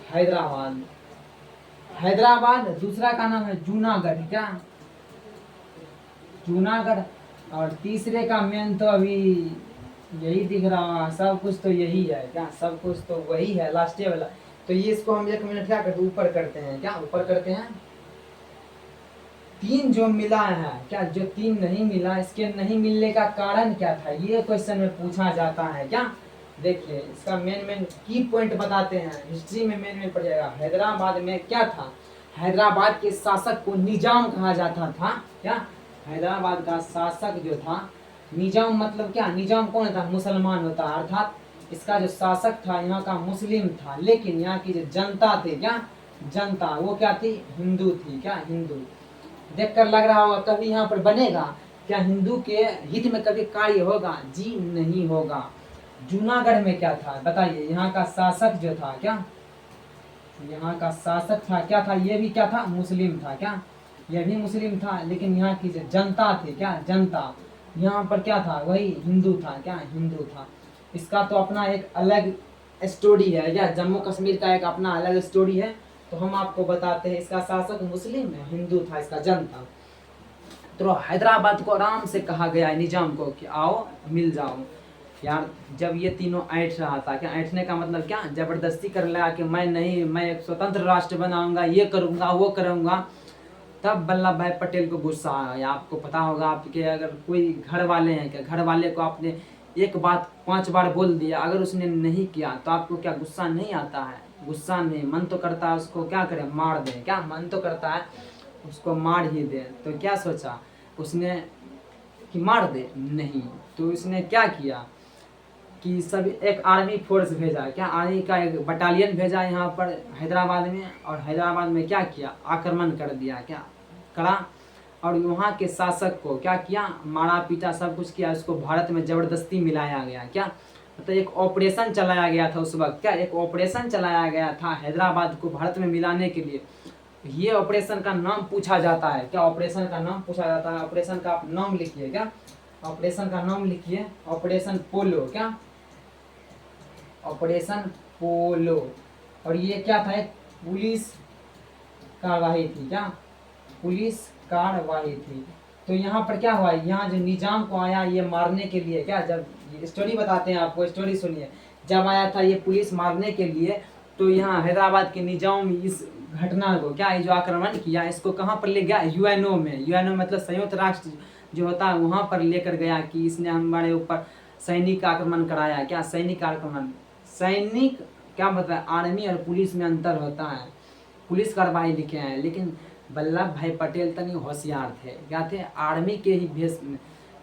हैदराबाद, हैदराबाद। दूसरा का नाम है जूनागढ़। क्या, जूनागढ़। और तीसरे का मेन तो अभी यही दिख रहा है, सब कुछ तो यही है। क्या, सब कुछ तो वही है, लास्ट वाला। तो ये इसको हम 1 मिनट क्या करते, ऊपर करते हैं। क्या, ऊपर करते हैं। 3 जो मिला है, क्या जो 3 नहीं मिला, इसके नहीं मिलने का कारण क्या था, ये क्वेश्चन में पूछा जाता है। क्या, देखिए इसका मेन की पॉइंट बताते हैं, हिस्ट्री में मेन पड़ जाएगा। हैदराबाद में क्या था, हैदराबाद के शासक को निजाम कहा जाता था। क्या, हैदराबाद का शासक जो था, निजाम मतलब क्या, निजाम कौन था, मुसलमान होता, अर्थात इसका जो शासक था यहाँ का मुस्लिम था, लेकिन यहाँ की जो जनता थी, क्या जनता, वो क्या थी, हिंदू थी। क्या, हिंदू। देखकर लग रहा होगा कभी यहाँ पर बनेगा, क्या हिंदू के हित में कभी कार्य होगा, जी नहीं होगा। जूनागढ़ में क्या था, बताइए। यहाँ का शासक जो था, क्या यहाँ का शासक था, क्या था, ये भी क्या था, मुस्लिम था। क्या, यह भी मुस्लिम था, लेकिन यहाँ की जो जनता थी, क्या जनता, यहाँ पर क्या था, वही हिंदू था। क्या, हिंदू था। इसका तो अपना एक अलग स्टोरी है, या जम्मू कश्मीर का एक अपना अलग स्टोरी है। तो हम आपको बताते हैं, इसका शासक मुस्लिम है, हिंदू था, इसका जनता। तो हैदराबाद को आराम से कहा गया है निजाम को कि आओ मिल जाओ। यार जब ये तीनों ऐंठ रहा था, क्या ऐंठने का मतलब, क्या जबरदस्ती कर लगा कि मैं नहीं, मैं एक स्वतंत्र राष्ट्र बनाऊंगा, ये करूंगा वो करूंगा, तब वल्लभ भाई पटेल को गुस्सा आया। आपको पता होगा, आपके अगर कोई घर वाले हैं, क्या घर वाले को आपने एक बात 5 बार बोल दिया, अगर उसने नहीं किया तो आपको क्या गुस्सा नहीं आता है, गुस्सा नहीं, मन तो करता है उसको क्या करें, मार दें। क्या, मन तो करता है उसको मार ही दे। तो क्या सोचा उसने कि मार दे, नहीं, तो उसने क्या किया, कि सब एक आर्मी फोर्स भेजा, क्या आर्मी का एक बटालियन भेजा यहाँ पर हैदराबाद में, और हैदराबाद में क्या किया, आक्रमण कर दिया, क्या करा, और वहाँ के शासक को क्या किया, मारा पीटा, सब कुछ किया, उसको भारत में ज़बरदस्ती मिलाया गया। क्या मतलब एक ऑपरेशन चलाया गया था उस वक्त, क्या एक ऑपरेशन चलाया गया था हैदराबाद को भारत में मिलाने के लिए। ये ऑपरेशन का नाम पूछा जाता है, क्या ऑपरेशन का नाम पूछा जाता है, ऑपरेशन का आप नाम लिखिए, क्या ऑपरेशन का नाम लिखिए, ऑपरेशन पोलो, क्या ऑपरेशन पोलो। और ये क्या था, एक पुलिस कार्यवाही थी, क्या पुलिस कार्यवाही थी। तो यहाँ पर क्या हुआ, यहाँ जो निजाम को आया ये मारने के लिए, क्या जब ये स्टोरी बताते हैं आपको, स्टोरी सुनिए, जब आया था ये पुलिस मारने के लिए, तो यहाँ हैदराबाद के निजाम इस घटना को, क्या ये जो आक्रमण किया, इसको कहाँ पर ले गया, यूएनओ में। यूएनओ मतलब संयुक्त राष्ट्र जो होता है वहाँ पर लेकर गया कि इसने हमारे ऊपर सैनिक आक्रमण कराया। क्या सैनिक आक्रमण, सैनिक क्या मतलब आर्मी और पुलिस में अंतर होता है, पुलिस कार्रवाई लिखे हैं, लेकिन वल्लभ भाई पटेल तनी होशियार थे, क्या थे, आर्मी के ही भेष में,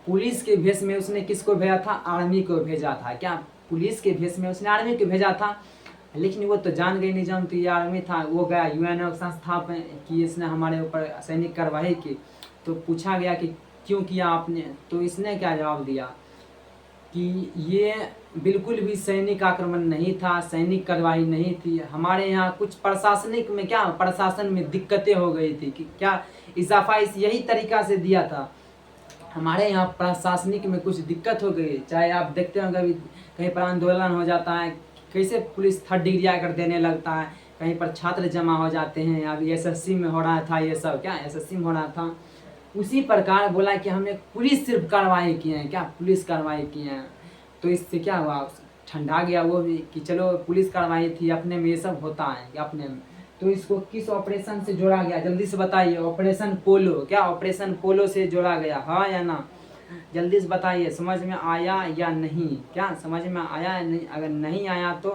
पुलिस के भेष में उसने किसको भेजा था, आर्मी को भेजा था, क्या पुलिस के भेष में उसने आर्मी को भेजा था। लेकिन वो तो जान गए निजाम तो ये आर्मी था, वो गया यूएनओ संस्था पे कि इसने हमारे ऊपर सैनिक कार्रवाई की। तो पूछा गया कि क्यों किया आपने, तो इसने क्या जवाब दिया कि ये बिल्कुल भी सैनिक आक्रमण नहीं था, सैनिक कार्रवाई नहीं थी, हमारे यहाँ कुछ प्रशासनिक में, क्या प्रशासन में दिक्कतें हो गई थी, कि क्या इजाफा इस यही तरीका से दिया था, हमारे यहाँ प्रशासनिक में कुछ दिक्कत हो गई। चाहे आप देखते होंगे अभी कहीं पर आंदोलन हो जाता है, कैसे पुलिस 3rd डिग्री आकर देने लगता है, कहीं पर छात्र जमा हो जाते हैं, अभी एसएससी में हो रहा था ये सब, क्या एसएससी में हो रहा था, उसी प्रकार बोला कि हमने पुलिस सिर्फ कार्रवाई किए हैं, क्या पुलिस कार्रवाई किए हैं। तो इससे क्या हुआ, ठंडा गया वो भी कि चलो पुलिस कार्रवाई थी, अपने में ये सब होता है, कि अपने में। तो इसको किस ऑपरेशन से जोड़ा गया, जल्दी से बताइए, ऑपरेशन पोलो, क्या ऑपरेशन पोलो से जोड़ा गया, हाँ या ना, जल्दी से बताइए, समझ में आया या नहीं, क्या समझ में आया या नहीं, अगर नहीं आया तो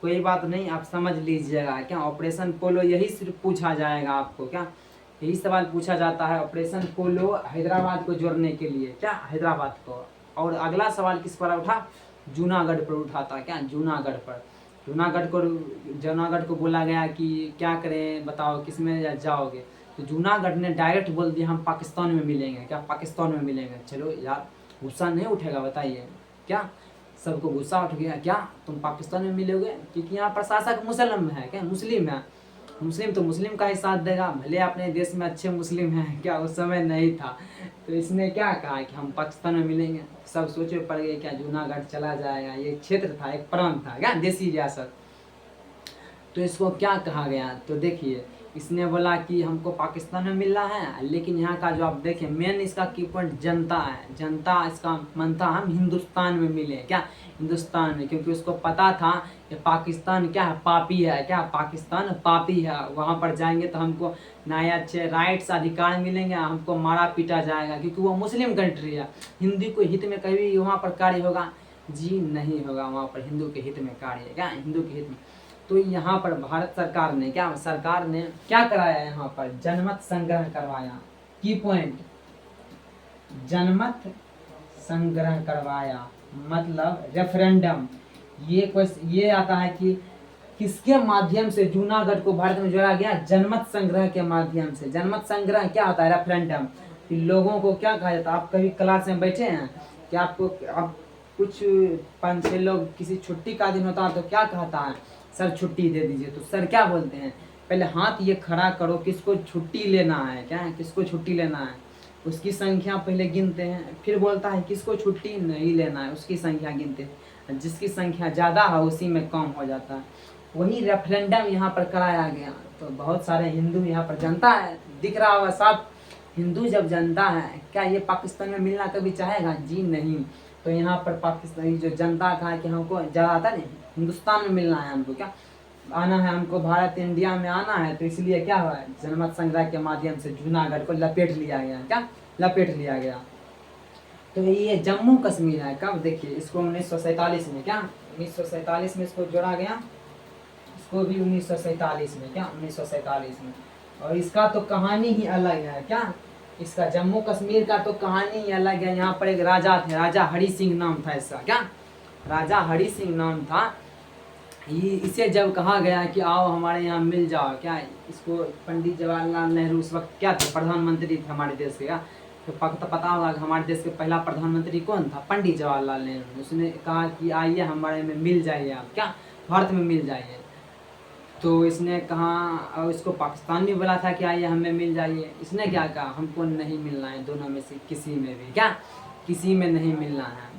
कोई बात नहीं, आप समझ लीजिएगा, क्या ऑपरेशन पोलो यही सिर्फ पूछा जाएगा आपको, क्या यही सवाल पूछा जाता है, ऑपरेशन पोलो हैदराबाद को जोड़ने के लिए, क्या हैदराबाद को। और अगला सवाल किस पर उठा, जूनागढ़ पर उठा था, क्या जूनागढ़ पर, जूनागढ़ को बोला गया कि क्या करें बताओ, किस में जाओगे, तो जूनागढ़ ने डायरेक्ट बोल दिया हम पाकिस्तान में मिलेंगे, क्या पाकिस्तान में मिलेंगे। चलो यार गुस्सा नहीं उठेगा बताइए, क्या सबको गुस्सा उठ गया, क्या तुम पाकिस्तान में मिलोगे, क्योंकि यहाँ प्रशासक मुसलम है, क्या मुस्लिम है, मुस्लिम तो मुस्लिम का ही साथ देगा, भले अपने देश में अच्छे मुस्लिम हैं, क्या उस समय नहीं था। तो इसने क्या कहा कि हम पाकिस्तान में मिलेंगे, सब सोचे पड़ गए क्या जूनागढ़ चला जाएगा, ये क्षेत्र था, एक प्रांत था, क्या देसी रियासत। तो इसको क्या कहा गया, तो देखिए इसने बोला कि हमको पाकिस्तान में मिल रहा है, लेकिन यहाँ का जो आप देखें मेन इसका की पॉइंट जनता है, जनता इसका मन था हम हिंदुस्तान में मिले, क्या हिंदुस्तान में, क्योंकि उसको पता था कि पाकिस्तान क्या है, पापी है, क्या पाकिस्तान पापी है, वहाँ पर जाएंगे तो हमको नए अच्छे राइट्स अधिकार मिलेंगे, हमको मारा पीटा जाएगा, क्योंकि वो मुस्लिम कंट्री है, हिंदू को हित में कभी वहाँ पर कार्य होगा, जी नहीं होगा, वहाँ पर हिंदू के हित में कार्य, क्या हिंदू के हित में। तो यहाँ पर भारत सरकार ने क्या कराया, यहाँ पर जनमत संग्रह करवाया, की पॉइंट जनमत संग्रह करवाया, मतलब रेफरेंडम। ये आता है कि किसके माध्यम से जूनागढ़ को भारत में जोड़ा गया, जनमत संग्रह के माध्यम से। जनमत संग्रह क्या होता है, रेफरेंडम, कि लोगों को क्या कहा जाता है, आप कभी क्लास में बैठे हैं कि आपको आप कुछ 5-6 लोग किसी छुट्टी का दिन होता है तो क्या कहता है, सर छुट्टी दे दीजिए, तो सर क्या बोलते हैं, पहले हाथ ये खड़ा करो किसको छुट्टी लेना है, क्या है किसको छुट्टी लेना है, उसकी संख्या पहले गिनते हैं, फिर बोलता है किसको छुट्टी नहीं लेना है, उसकी संख्या गिनते हैं, जिसकी संख्या ज़्यादा है उसी में कम हो जाता है। वही रेफरेंडम यहाँ पर कराया गया। तो बहुत सारे हिंदू यहाँ पर जनता है, दिख रहा होगा साफ, हिंदू जब जनता है, क्या ये पाकिस्तान में मिलना कभी चाहेगा, जी नहीं। तो यहाँ पर पाकिस्तानी जो जनता कहा कि हमको ज़्यादातर हिंदुस्तान में मिलना है, हमको क्या आना है, हमको भारत इंडिया में आना है, तो इसलिए क्या हुआ, जनमत संग्रह के माध्यम से जूनागढ़ को लपेट लिया गया, क्या लपेट लिया गया। तो ये जम्मू कश्मीर है, कब देखिए इसको 1947 में, क्या 1947 में इसको जोड़ा गया, इसको भी 1947 में, क्या 1947 में। और इसका तो कहानी ही अलग है, क्या इसका जम्मू कश्मीर का तो कहानी ही अलग है। यहाँ पर एक राजा थे, राजा हरि सिंह नाम था इसका, क्या राजा हरि सिंह नाम था। इसे जब कहा गया कि आओ हमारे यहाँ मिल जाओ, क्या इसको पंडित जवाहरलाल नेहरू उस वक्त क्या थे, प्रधानमंत्री थे हमारे देश के। तो पता होगा कि हमारे देश के पहला प्रधानमंत्री कौन था, पंडित जवाहरलाल नेहरू। उसने कहा कि आइए हमारे में मिल जाइए, आप क्या भारत में मिल जाइए। तो इसने कहा, और इसको पाकिस्तान भी बोला था कि आइए हमें मिल जाइए। इसने क्या कहा, हमको नहीं मिलना है दोनों में से किसी में भी, क्या किसी में नहीं मिलना है।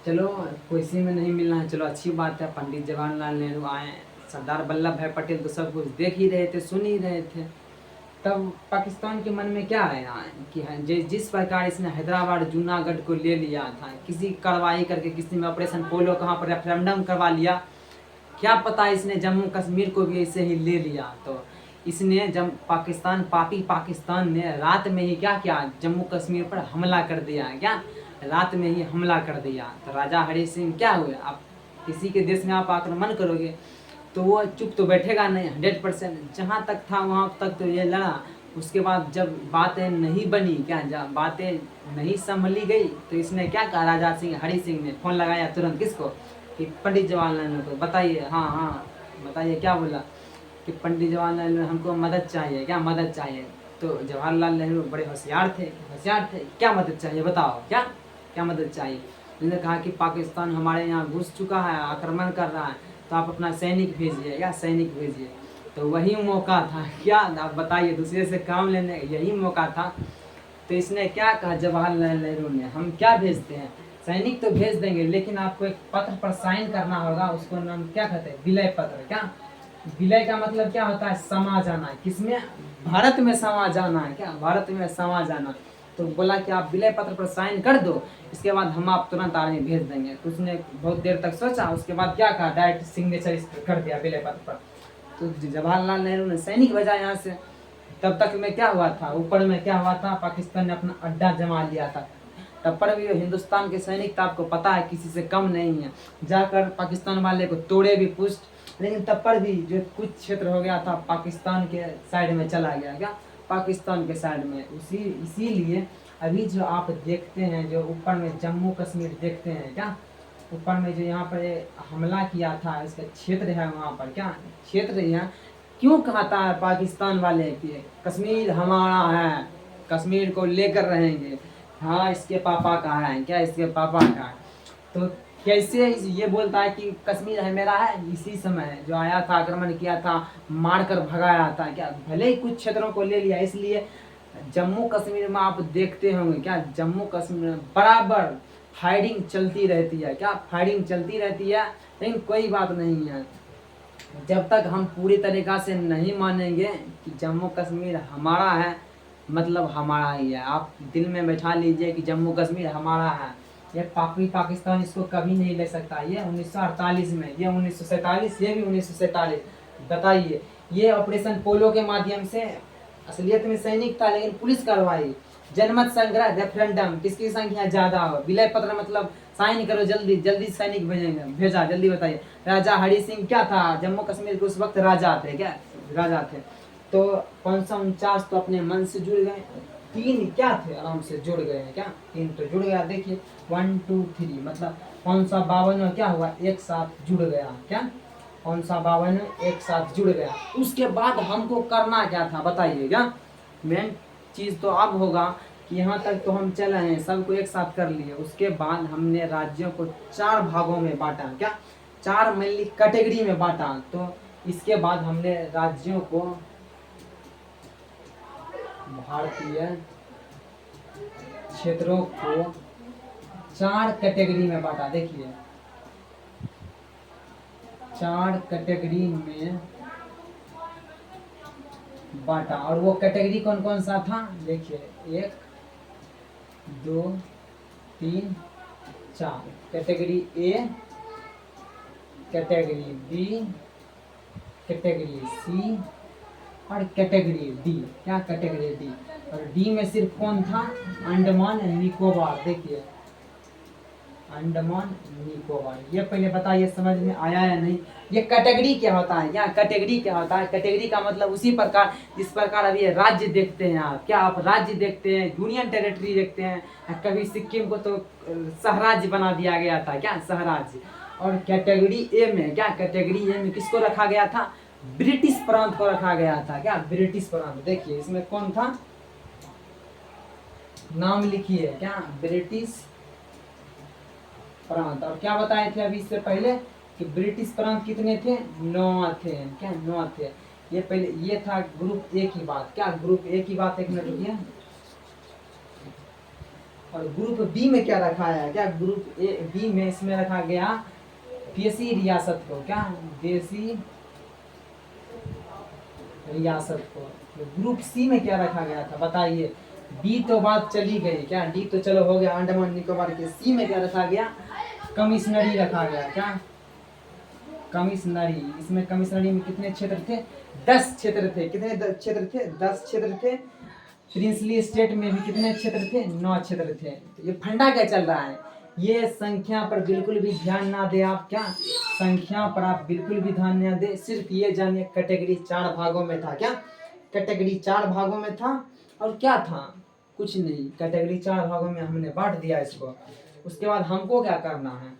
चलो किसी में नहीं मिलना है, चलो अच्छी बात है। पंडित जवाहरलाल नेहरू आए, सरदार वल्लभ भाई पटेल तो सब कुछ देख ही रहे थे, सुन ही रहे थे। तब पाकिस्तान के मन में क्या आया कि जिस प्रकार इसने हैदराबाद जूनागढ़ को ले लिया था, किसी कार्रवाई करके, किसी में ऑपरेशन पोलो कहाँ पर रेफरेंडम करवा लिया, क्या पता इसने जम्मू कश्मीर को भी ऐसे ही ले लिया। तो इसने जब पापी पाकिस्तान ने रात में ही क्या किया, जम्मू कश्मीर पर हमला कर दिया, क्या रात में ही हमला कर दिया। तो राजा हरि सिंह क्या हुए, आप किसी के देश में आप आक्रमण करोगे तो वो चुप तो बैठेगा नहीं, 100%। जहाँ तक था वहाँ तक तो ये लड़ा। उसके बाद जब बातें नहीं बनी, क्या जब बातें नहीं संभली गई, तो इसने क्या कहा, राजा हरि सिंह ने फ़ोन लगाया तुरंत किसको, कि पंडित जवाहरलाल नेहरू को। बताइए, हाँ बताइए क्या बोला, कि पंडित जवाहरलाल नेहरू हमको मदद चाहिए, क्या मदद चाहिए। तो जवाहरलाल नेहरू बड़े होशियार थे, क्या मदद चाहिए बताओ, क्या मदद चाहिए। उन्होंने कहा कि पाकिस्तान हमारे यहाँ घुस चुका है, आक्रमण कर रहा है, तो आप अपना सैनिक भेजिए, या सैनिक भेजिए। तो वही मौका था, क्या आप बताइए, दूसरे से काम लेने यही मौका था। तो इसने क्या कहा जवाहरलाल नेहरू ने, हम क्या भेजते हैं, सैनिक तो भेज देंगे, लेकिन आपको एक पत्र पर साइन करना होगा, उसको नाम क्या कहते हैं, विलय पत्र। क्या विलय का मतलब क्या होता है, समा जाना। किसमें, भारत में समा जाना है, क्या भारत में समा जाना। तो बोला कि आप विलय पत्र पर साइन कर दो, इसके बाद हम आप तुरंत आर्मी भेज देंगे। तो उसने बहुत देर तक सोचा, उसके बाद क्या कहा, डायरेक्ट सिग्नेचर इस पर कर दिया विलय पत्र पर। तो जवाहरलाल नेहरू ने सैनिक भेजा यहाँ से। तब तक में क्या हुआ था, ऊपर में क्या हुआ था, पाकिस्तान ने अपना अड्डा जमा लिया था। तब पर भी हिंदुस्तान के सैनिक तो आपको पता है किसी से कम नहीं है, जाकर पाकिस्तान वाले को तोड़े भी पुष्ट। लेकिन तब पर भी जो कुछ क्षेत्र हो गया था पाकिस्तान के साइड में चला गया, क्या पाकिस्तान के साइड में। इसीलिए अभी जो आप देखते हैं, जो ऊपर में जम्मू कश्मीर देखते हैं, क्या ऊपर में जो यहाँ पर हमला किया था, इसका क्षेत्र है वहाँ पर, क्या क्षेत्र है। क्यों कहता है पाकिस्तान वाले कि कश्मीर हमारा है, कश्मीर को लेकर रहेंगे, हाँ इसके पापा का है, क्या इसके पापा का है। तो कैसे ये बोलता है कि कश्मीर है मेरा है, इसी समय जो आया था, आक्रमण किया था, मार कर भगाया था, क्या भले ही कुछ क्षेत्रों को ले लिया। इसलिए जम्मू कश्मीर में आप देखते होंगे, क्या जम्मू कश्मीर में बराबर फायरिंग चलती रहती है, क्या फायरिंग चलती रहती है। लेकिन कोई बात नहीं है, जब तक हम पूरी तरीक़ा से नहीं मानेंगे कि जम्मू कश्मीर हमारा है, मतलब हमारा ही है। आप दिल में बैठा लीजिए कि जम्मू कश्मीर हमारा है। ये पाकिस्तान इसको कभी नहीं ले सकता। ये 1948 में, ये 1947, ये भी 1947। बताइए, ये ऑपरेशन पोलो के माध्यम से असलियत में सैनिक था, लेकिन पुलिस कार्रवाई, जनमत संग्रह, रेफरेंडम, किसकी संख्या ज़्यादा हो, विलय पत्र मतलब साइन करो, जल्दी जल्दी सैनिक भेजा, जल्दी बताइए। राजा हरि सिंह क्या था, जम्मू कश्मीर के उस वक्त राजा थे, क्या राजा थे। तो 549 तो अपने मन से जुड़ गए, 3 क्या थे आराम से जुड़ गए हैं, क्या 3 तो जुड़ गया। देखिए 1 2 3 मतलब 552 क्या हुआ, एक साथ जुड़ गया, क्या 552 एक साथ जुड़ गया। उसके बाद हमको करना क्या था बताइए, क्या मेन चीज़ तो अब होगा कि यहाँ तक तो हम चले हैं, सबको एक साथ कर लिए। उसके बाद हमने राज्यों को 4 भागों में बांटा, क्या 4 मेनली कैटेगरी में बांटा। तो इसके बाद हमने राज्यों को भारतीय क्षेत्रों को 4 कैटेगरी में बांटा। देखिए 4 कैटेगरी में बांटा। और वो कैटेगरी कौन कौन सा था, देखिए 1 2 3 4। Category A, category B, category C और कैटेगरी डी, क्या कैटेगरी डी। और डी में सिर्फ कौन था, अंडमान एंड निकोबार। देखिए अंडमान निकोबार, ये पहले बताइए समझ में आया या नहीं। ये कैटेगरी क्या होता है, क्या कैटेगरी क्या होता है? कैटेगरी का मतलब उसी प्रकार जिस प्रकार अभी ये राज्य देखते हैं आप, क्या आप राज्य देखते हैं, यूनियन टेरिटरी देखते हैं। कभी सिक्किम को तो सहराज्य बना दिया गया था, क्या सहराज्य। और कैटेगरी ए में, क्या कैटेगरी ए में किसको रखा गया था? ब्रिटिश प्रांत को रखा गया था, क्या ब्रिटिश प्रांत। देखिए इसमें कौन था, नाम लिखिए, क्या ब्रिटिश प्रांत। और क्या बताए थे अभी इससे पहले कि ब्रिटिश प्रांत कितने थे? 9 थे, क्या 9 थे। ये पहले ये था ग्रुप ए की बात, क्या ग्रुप ए की बात, एक मिनट रुकिए। और ग्रुप बी में क्या रखा है, क्या ग्रुप ए बी में इसमें रखा गया देसी रियासत को, क्या देसी रियासत को। तो ग्रुप सी में क्या रखा गया था बताइए। डी तो बात चली गई, क्या डी तो चलो हो गया अंडमान निकोबार के। सी में क्या रखा गया? कमिश्नरी रखा गया, क्या कमिश्नरी। इसमें कमिश्नरी में कितने क्षेत्र थे? 10 क्षेत्र थे। कितने क्षेत्र थे? 10 क्षेत्र थे। प्रिंसली स्टेट में भी कितने क्षेत्र थे? 9 क्षेत्र थे। तो ये फंडा क्या चल रहा है, ये संख्या पर बिल्कुल भी ध्यान ना दे आप, क्या संख्या पर आप बिल्कुल भी ध्यान ना दे। सिर्फ ये जानिए कैटेगरी 4 भागों में था, क्या कैटेगरी 4 भागों में था। और क्या था? कुछ नहीं, कैटेगरी 4 भागों में हमने बांट दिया इसको। उसके बाद हमको क्या करना है,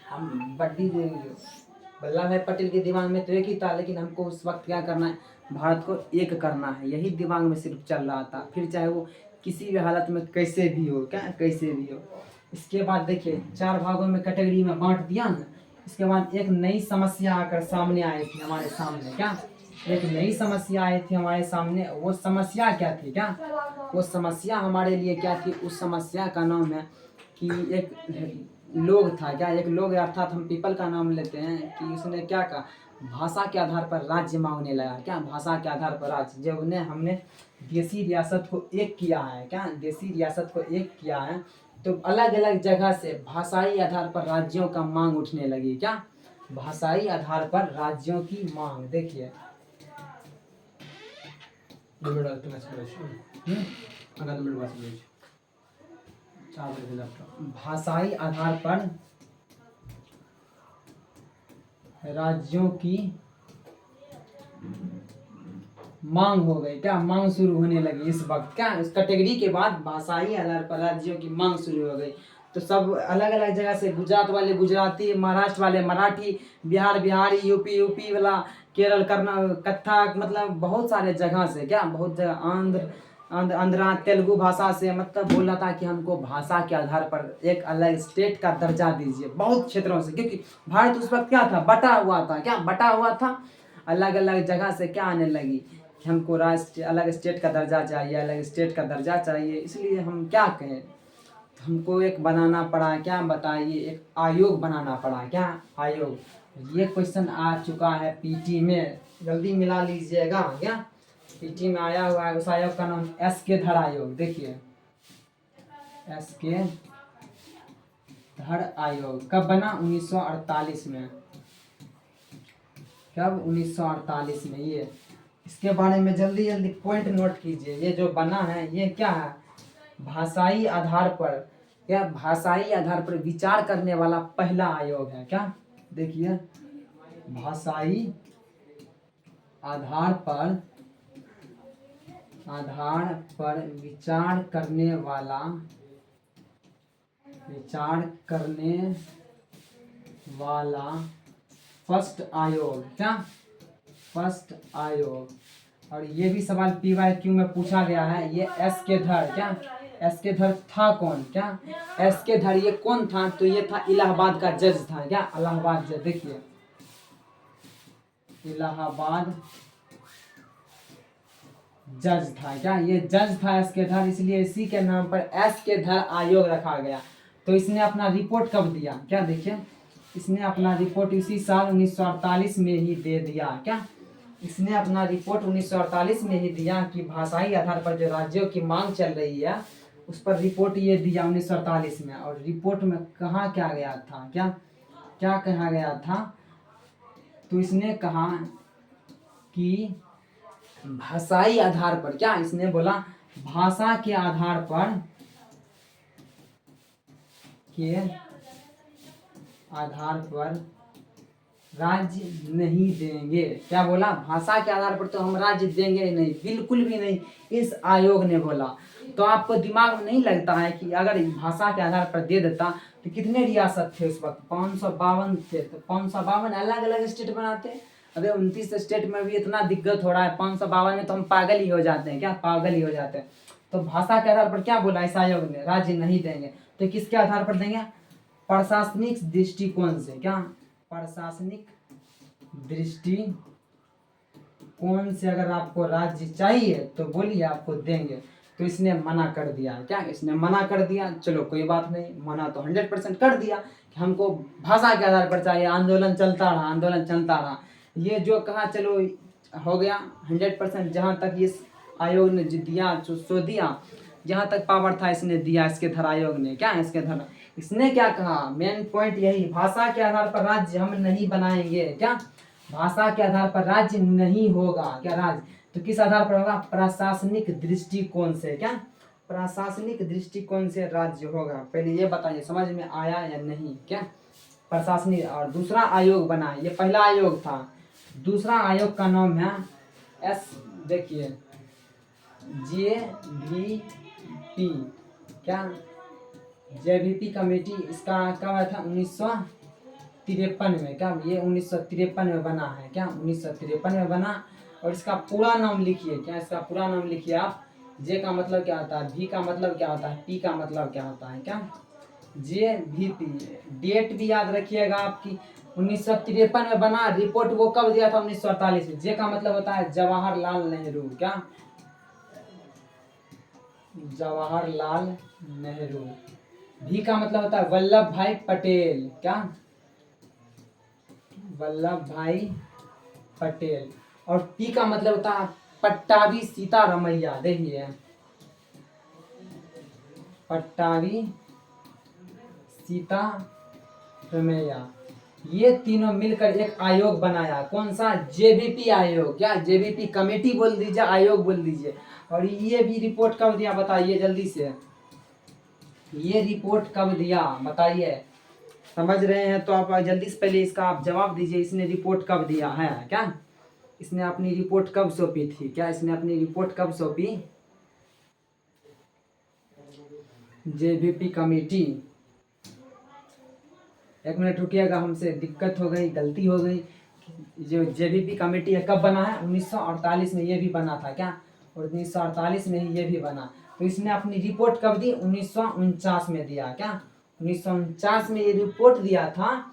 हम बड्डी वल्लभ भाई पटेल के दिमाग में तो एक ही था, लेकिन हमको उस वक्त क्या करना है, भारत को एक करना है। यही दिमाग में सिर्फ चल रहा था, फिर चाहे वो किसी भी हालत में कैसे भी हो, क्या कैसे भी हो। इसके बाद देखिए 4 भागों में कैटेगरी में बांट दिया ना। इसके बाद एक नई समस्या आकर सामने आई थी हमारे सामने, क्या एक नई समस्या आई थी हमारे सामने। वो समस्या क्या थी, क्या वो समस्या हमारे लिए क्या थी? उस समस्या का नाम है कि एक लोग था, क्या एक लोग अर्थात हम पीपल का नाम लेते हैं, कि उसने क्या कहा, भाषा के आधार पर राज्य मांगने लगा, क्या भाषा के आधार पर राज्य। जब उन्हें हमने देसी रियासत को एक किया है, क्या देसी रियासत को एक किया है, तो अलग अलग जगह से भाषाई आधार पर राज्यों का मांग उठने लगी, क्या भाषाई आधार पर राज्यों की मांग। देखिए भाषाई आधार पर राज्यों की मांग हो गई, क्या मांग शुरू होने लगी इस वक्त, क्या इस कैटेगरी के बाद भाषाई आधार पर राज्यों की मांग शुरू हो गई। तो सब अलग अलग जगह से, गुजरात वाले गुजराती, महाराष्ट्र वाले मराठी, बिहार बिहारी, यूपी यूपी वाला, केरल कथक, मतलब बहुत सारे जगह से, क्या बहुत जगह, आंध्रा तेलुगु भाषा से, मतलब बोल रहा था कि हमको भाषा के आधार पर एक अलग स्टेट का दर्जा दीजिए। बहुत क्षेत्रों से, क्योंकि भारत उस वक्त क्या था, बटा हुआ था, क्या बटा हुआ था। अलग अलग जगह से क्या आने लगी कि हमको राष्ट्र अलग स्टेट का दर्जा चाहिए, अलग स्टेट का दर्जा चाहिए। इसलिए हम क्या कहें, हमको एक बनाना पड़ा, क्या बताइए, एक आयोग बनाना पड़ा, क्या आयोग। ये क्वेश्चन आ चुका है पीटी में, जल्दी मिला लीजिएगा, क्या पीटी में आया हुआ है। उस आयोग का नाम एस के धर आयोग। देखिए एस के धर आयोग कब बना? 1948 में। कब? 1948 में। ये इसके बारे में जल्दी जल्दी पॉइंट नोट कीजिए। ये जो बना है ये क्या है? भाषाई आधार पर, क्या भाषाई आधार पर विचार करने वाला पहला आयोग है, क्या देखिए भाषाई आधार पर विचार करने वाला फर्स्ट आयोग, क्या फर्स्ट आयोग। और ये भी सवाल PYQ में पूछा गया है। ये एस के धर, क्या एस के धर था कौन, क्या एस के धर ये कौन था? तो ये था इलाहाबाद का जज था, क्या इलाहाबाद जज। देखिए इलाहाबाद जज था, क्या ये जज था एस के धर, इसलिए इसी के नाम पर एस के धर आयोग रखा गया। तो इसने अपना रिपोर्ट कब दिया? क्या देखिए इसने अपना रिपोर्ट इसी साल 1948 में ही दे दिया, क्या इसने अपना रिपोर्ट 1948 में ही दिया कि भाषाई आधार पर जो राज्यों की मांग चल रही है उस पर रिपोर्ट ये दिया 1948 में। और रिपोर्ट में कहा क्या गया था, क्या क्या कहा गया था? तो इसने कहा कि भाषाई आधार पर, क्या इसने बोला भाषा के आधार पर के आधार पर राज्य नहीं देंगे। क्या बोला? भाषा के आधार पर तो हम राज्य देंगे ही नहीं, बिल्कुल भी नहीं, इस आयोग ने बोला। तो आपको दिमाग में नहीं लगता है कि अगर भाषा के आधार पर दे देता तो कितने रियासत थे उस वक्त? 552 थे। तो 552 अलग अलग स्टेट बनाते। अबे 29 स्टेट में भी इतना दिक्कत हो रहा है, 552 में तो हम पागल ही हो जाते हैं। क्या पागल ही हो जाते हैं? तो भाषा के आधार पर क्या बोला इस आयोग ने? राज्य नहीं देंगे। तो किसके आधार पर देंगे? प्रशासनिक दृष्टिकोण से। क्या? प्रशासनिक दृष्टिकोण से अगर आपको राज्य चाहिए तो बोलिए, आपको देंगे। तो इसने मना कर दिया। क्या इसने मना कर दिया? चलो कोई बात नहीं, मना तो 100% कर दिया कि हमको भाषा के आधार पर चाहिए। आंदोलन चलता रहा, आंदोलन चलता रहा। ये जो कहा चलो हो गया 100%। जहाँ तक इस आयोग ने दिया सो दिया, जहाँ तक पावर था इसने दिया। इसके धर आयोग ने क्या, इसके धर इसने क्या कहा? मेन पॉइंट यही, भाषा के आधार पर राज्य हम नहीं बनाएंगे। क्या? भाषा के आधार पर राज्य नहीं होगा। क्या राज्य? तो किस आधार पर होगा? प्रशासनिक दृष्टिकोण से। क्या? प्रशासनिक दृष्टिकोण से राज्य होगा। पहले ये बताइए समझ में आया या नहीं? क्या प्रशासनिक? और दूसरा आयोग बना, ये पहला आयोग था। दूसरा आयोग का नाम है देखिए JVP। क्या? JVP committee. इसका कब था? 1953 में। क्या? ये 1953 में बना है। क्या? 1953 में बना। और इसका पूरा नाम लिखिए। क्या? इसका पूरा नाम लिखिए आप। जे का मतलब क्या होता है? V का मतलब क्या होता है? P का मतलब क्या होता है? क्या? JVP। डेट भी याद रखिएगा आपकी, 1953 में बना। रिपोर्ट वो कब दिया था? 1948 में। जे का मतलब होता है जवाहरलाल नेहरू। क्या? जवाहरलाल नेहरू। V का मतलब होता है वल्लभ भाई पटेल। क्या? वल्लभ भाई पटेल। और P का मतलब होता है पट्टाभी सीतारमैया। देखिए पट्टाभी सीतारमैया। ये तीनों मिलकर एक आयोग बनाया। कौन सा? JVP आयोग। क्या? JVP कमेटी बोल दीजिए, आयोग बोल दीजिए। और ये भी रिपोर्ट कब दिया बताइए जल्दी से? ये रिपोर्ट कब दिया बताइए? समझ रहे हैं तो आप जल्दी से पहले इसका आप जवाब दीजिए। इसने रिपोर्ट कब दिया है? क्या इसने अपनी रिपोर्ट कब सौंपी थी? क्या इसने अपनी रिपोर्ट कब सौंपी? JVP committee. एक मिनट रुकिएगा, हमसे दिक्कत हो गई, गलती हो गई। जो JVP कमेटी है कब बना है? 1948 में ये भी बना था। क्या? 1948 में ही ये भी बना। तो इसने अपनी रिपोर्ट कब दी? 1949 में दिया। क्या? 1949 में ये रिपोर्ट दिया था।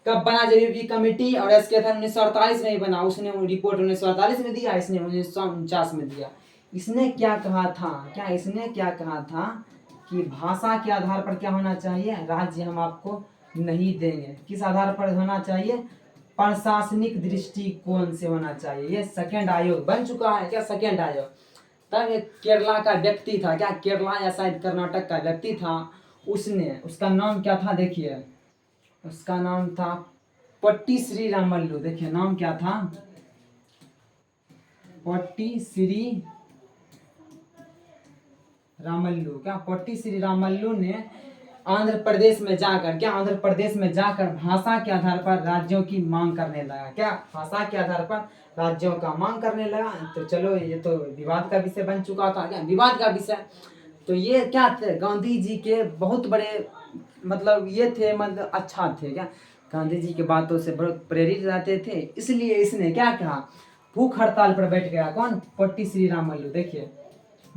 कब बना JVP कमेटी? और इसके था 1948 में ही बना। उसने रिपोर्ट 1948 में दिया, इसने 1949 में दिया। इसने क्या कहा था? क्या इसने क्या कहा था कि भाषा के आधार पर क्या होना चाहिए? राज्य हम आपको नहीं देंगे। किस आधार पर होना चाहिए? प्रशासनिक दृष्टिकोण से होना चाहिए। ये सेकंड आयोग बन चुका है। क्या? सेकंड आयोग। तब एक केरला का व्यक्ति था। क्या? केरला या शायद कर्नाटक का व्यक्ति था। उसने, उसका नाम क्या था? देखिए उसका नाम था पट्टी श्री रामल्लू। देखिए नाम क्या था? पट्टी श्री रामल्लू। क्या? पट्टी श्री रामल्लू ने आंध्र प्रदेश में जाकर, क्या आंध्र प्रदेश में जाकर भाषा के आधार पर राज्यों की मांग करने लगा। क्या? भाषा के आधार पर राज्यों का मांग करने लगा। तो चलो ये तो विवाद का विषय बन चुका था। क्या? विवाद का विषय। तो ये क्या थे? गांधी जी के बहुत बड़े मतलब ये थे, मतलब अच्छा थे। क्या? गांधी जी की बातों से बहुत प्रेरित रहते थे। इसलिए इसने क्या कहा? भूख हड़ताल पर बैठ गया। कौन? पट्टी श्री रामल्लू। देखिए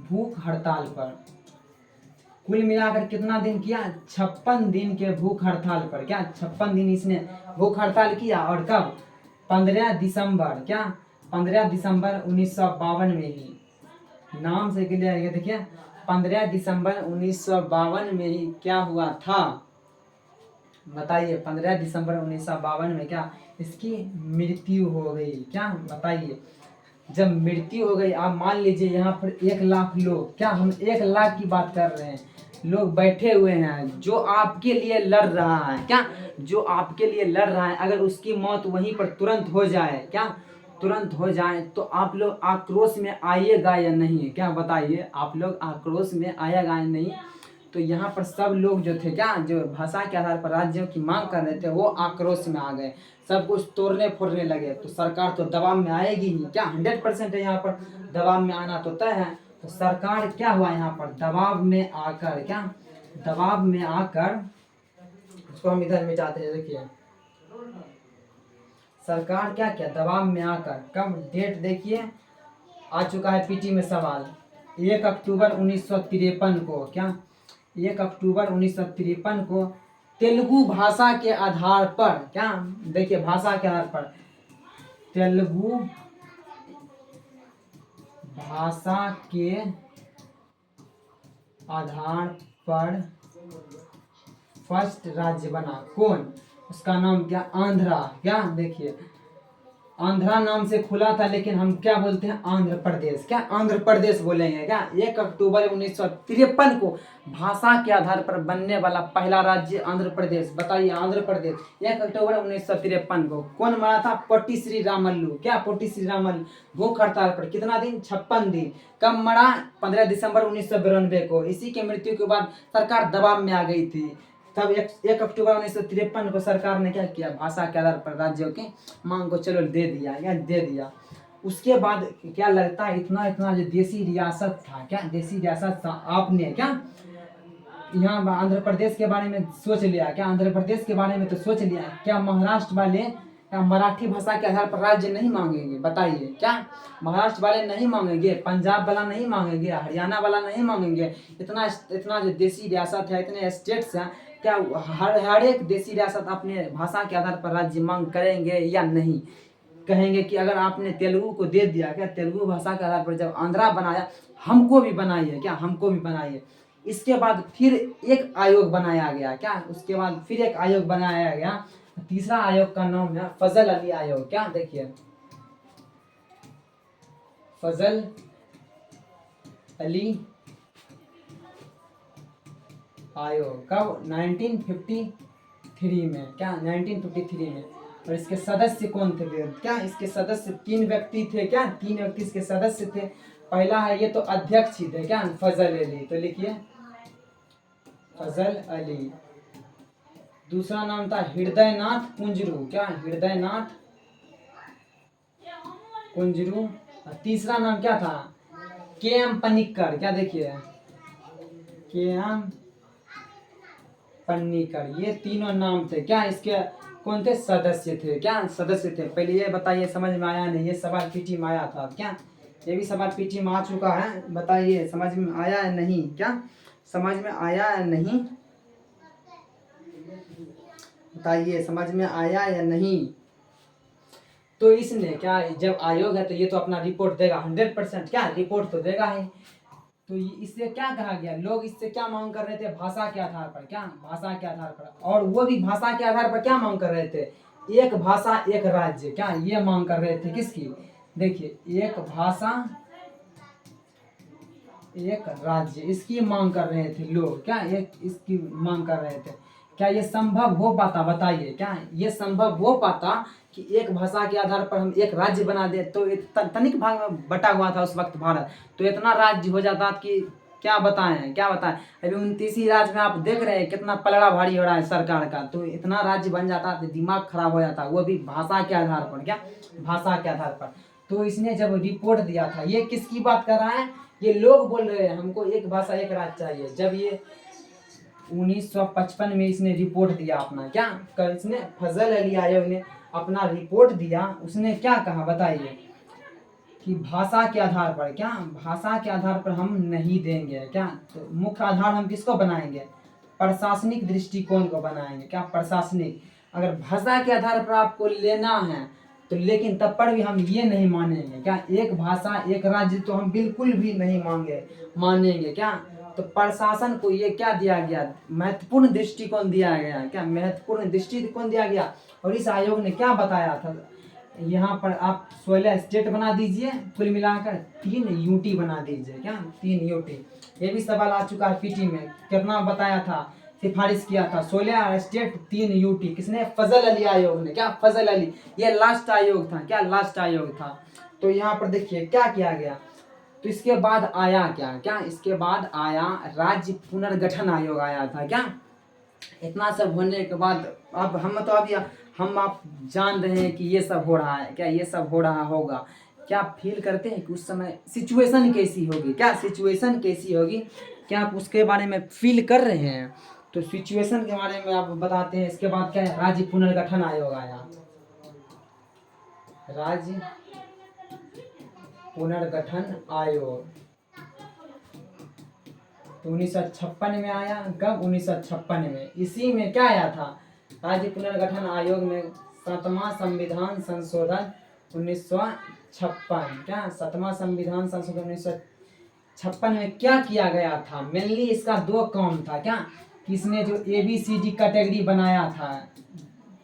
भूख हड़ताल पर कुल मिलाकर कितना दिन किया? 56 दिन के भूख हड़ताल पर। क्या? 56 दिन इसने भूख हड़ताल किया। और कब? 15 दिसंबर। क्या? 15 दिसंबर 1952 में ही। नाम से क्लियर है। देखिए 15 दिसंबर 1952 में ही क्या हुआ था बताइए? 15 दिसंबर 1952 में क्या इसकी मृत्यु हो गई? क्या बताइए? जब मृत्यु हो गई, आप मान लीजिए यहाँ पर 1 लाख लोग, क्या हम 1 लाख की बात कर रहे हैं, लोग बैठे हुए हैं जो आपके लिए लड़ रहा है। क्या? जो आपके लिए लड़ रहा है, अगर उसकी मौत वहीं पर तुरंत हो जाए, क्या तुरंत हो जाए, तो आप लोग आक्रोश में आइएगा या नहीं? क्या बताइए? आप लोग आक्रोश में आएगा या नहीं? तो यहाँ पर सब लोग जो थे क्या, जो भाषा के आधार पर राज्यों की मांग कर रहे थे, वो आक्रोश में आ गए, सब कुछ तोड़ने फोड़ने लगे। तो सरकार तो दबाव में आएगी ही, क्या 100% है यहाँ पर दबाव में आना तो तय है। तो सरकार क्या हुआ यहाँ पर दबाव में आकर, क्या दबाव में आकर, उसको हम इधर मिटाते हैं, देखिए सरकार क्या किया दबाव में आकर, कब डेट देखिए आ चुका है पीटी में सवाल, 1 अक्टूबर 1953 को, क्या 1 अक्टूबर 1953 को तेलुगु भाषा के आधार पर, क्या देखिए भाषा के आधार पर, तेलुगु भाषा के आधार पर फर्स्ट राज्य बना कौन, उसका नाम क्या आंध्रा, क्या देखिए आंध्रा नाम से खुला था, लेकिन हम क्या बोलते हैं आंध्र प्रदेश, क्या आंध्र प्रदेश बोलेंगे क्या। 1 अक्टूबर 1953 को भाषा के आधार पर बनने वाला पहला राज्य आंध्र प्रदेश, बताइए आंध्र प्रदेश 1 अक्टूबर 1953 को। कौन मरा था, पोटी श्री रामल्लू, क्या पोटी श्री रामल्लू भूख हड़ताल पर, कितना दिन 56 दिन। कब मरा, 15 दिसंबर 1992 को। इसी के मृत्यु के बाद सरकार दबाव में आ गई थी, तब 1 अक्टूबर 1953 को सरकार ने क्या किया, भाषा के आधार पर राज्यों की मांग को चलो दे दिया, या दे दिया। उसके बाद क्या लगता है, इतना इतना जो देसी रियासत था, क्या देसी रियासत था, आपने क्या यहाँ आंध्र प्रदेश के बारे में सोच लिया, क्या आंध्र प्रदेश के बारे में तो सोच लिया, क्या महाराष्ट्र वाले क्या मराठी भाषा के आधार पर राज्य नहीं मांगेंगे, बताइए क्या महाराष्ट्र वाले नहीं मांगेंगे, पंजाब वाला नहीं मांगेंगे, हरियाणा वाला नहीं मांगेंगे। इतना इतना जो देसी रियासत है, इतने स्टेट्स हैं, क्या हर एक देसी रियासत अपने भाषा के आधार पर राज्य मांग करेंगे या नहीं। कहेंगे कि अगर आपने तेलुगु को दे दिया, क्या तेलुगु भाषा के आधार पर जब आंध्रा बनाया, हमको भी बनाइए, क्या हमको भी बनाइए। इसके बाद फिर एक आयोग बनाया गया, क्या उसके बाद फिर एक आयोग बनाया गया, तीसरा आयोग का नाम है फजल अली आयोग, क्या देखिए फजल अली आयोग, कब 1953 में, क्या 1953 में। और इसके सदस्य कौन थे, क्या इसके सदस्य 3 व्यक्ति थे, क्या 3 व्यक्ति इसके सदस्य थे। पहला है, ये तो अध्यक्ष ही थे, क्या फजल अली, तो लिखिए फजल अली। दूसरा नाम था हृदयनाथ कुंजरू, क्या हृदयनाथ कुंजरू। और तीसरा नाम क्या था, के.एम. पनिक्कर, क्या देखिए के.एम. पन्नीकर। ये तीनों नाम थे, क्या इसके कौन थे, सदस्य थे, क्या सदस्य थे। पहले ये बताइए समझ में आया नहीं, ये सवाल पीटी में आया था, क्या ये भी सवाल पीटी में आ चुका है, बताइए समझ में आया है नहीं, क्या समझ में आया है नहीं, बताइए समझ में आया या नहीं। तो इसने क्या, जब आयोग है तो ये तो अपना रिपोर्ट देगा 100%, क्या रिपोर्ट तो देगा ही। तो इससे क्या कहा गया, लोग इससे क्या मांग कर रहे थे, भाषा के आधार पर, क्या भाषा के आधार पर, और वो भी भाषा के आधार पर क्या मांग कर रहे थे, एक भाषा एक राज्य, क्या ये मांग कर रहे थे किसकी, देखिए एक भाषा एक राज्य, इसकी मांग कर रहे थे लोग, क्या एक इसकी मांग कर रहे थे। क्या ये संभव हो पाता, बताइए क्या ये संभव हो पाता कि एक भाषा के आधार पर हम एक राज्य बना दे। तो तनिक भाग में बटा हुआ था उस वक्त भारत, तो इतना राज्य हो जाता कि क्या बताएं, क्या बताएं। अभी 29 राज्य में आप देख रहे हैं कितना पलड़ा भारी हो रहा है सरकार का, तो इतना राज्य बन जाता तो दिमाग खराब हो जाता, वो भी भाषा के आधार पर, क्या भाषा के आधार पर। तो इसने जब रिपोर्ट दिया था, ये किसकी बात कर रहा है, ये लोग बोल रहे हैं हमको एक भाषा एक राज्य चाहिए। जब ये 1955 में इसने रिपोर्ट दिया अपना, क्या इसने फजल अली आयोग ने अपना रिपोर्ट दिया, उसने क्या कहा बताइए कि भाषा के आधार पर, क्या भाषा के आधार पर हम नहीं देंगे, क्या तो मुख्य आधार हम किसको बनाएंगे, प्रशासनिक दृष्टिकोण को बनाएंगे, क्या प्रशासनिक। अगर भाषा के आधार पर आपको लेना है तो लेकिन तब पर भी हम ये नहीं मानेंगे, क्या एक भाषा एक राज्य तो हम बिल्कुल भी नहीं मानेंगे, क्या तो प्रशासन को ये क्या दिया गया, महत्वपूर्ण दृष्टिकोण दिया गया, क्या महत्वपूर्ण दृष्टिकोण दिया गया। और इस आयोग ने क्या बताया था, यहाँ पर आप 16 स्टेट बना दीजिए, कुल मिलाकर 3 यूटी बना दीजिए, क्या 3 यूटी। ये भी सवाल आ चुका है पीटी में, कितना बताया था, सिफारिश किया था 16 स्टेट 3 यूटी, किसने, फजल अली आयोग ने, क्या फजल अली। ये लास्ट आयोग था, क्या लास्ट आयोग था। तो यहाँ पर देखिए क्या किया गया, तो इसके बाद आया क्या क्या इसके बाद आया राज्य पुनर्गठन आयोग आया था क्या। इतना सब होने के बाद अब हम तो अभी हम आप जान रहे हैं कि ये सब हो रहा है क्या, ये सब हो रहा होगा। क्या आप फील करते हैं कि उस समय सिचुएशन कैसी होगी, क्या सिचुएशन कैसी होगी, क्या आप उसके बारे में फील कर रहे हैं। तो सिचुएशन के बारे में आप बताते हैं। इसके बाद क्या है, राज्य पुनर्गठन आयोग आया, राज्य पुनर्गठन आयोग। तो 1956 में आया। कब, 1956 में। इसी में क्या आया था, राज्य पुनर्गठन आयोग में 7वां संविधान संशोधन 1956। क्या 7वां संविधान संशोधन 1956 में क्या किया गया था, मेनली इसका 2 काम था। क्या, किसने जो ABCD कैटेगरी बनाया था,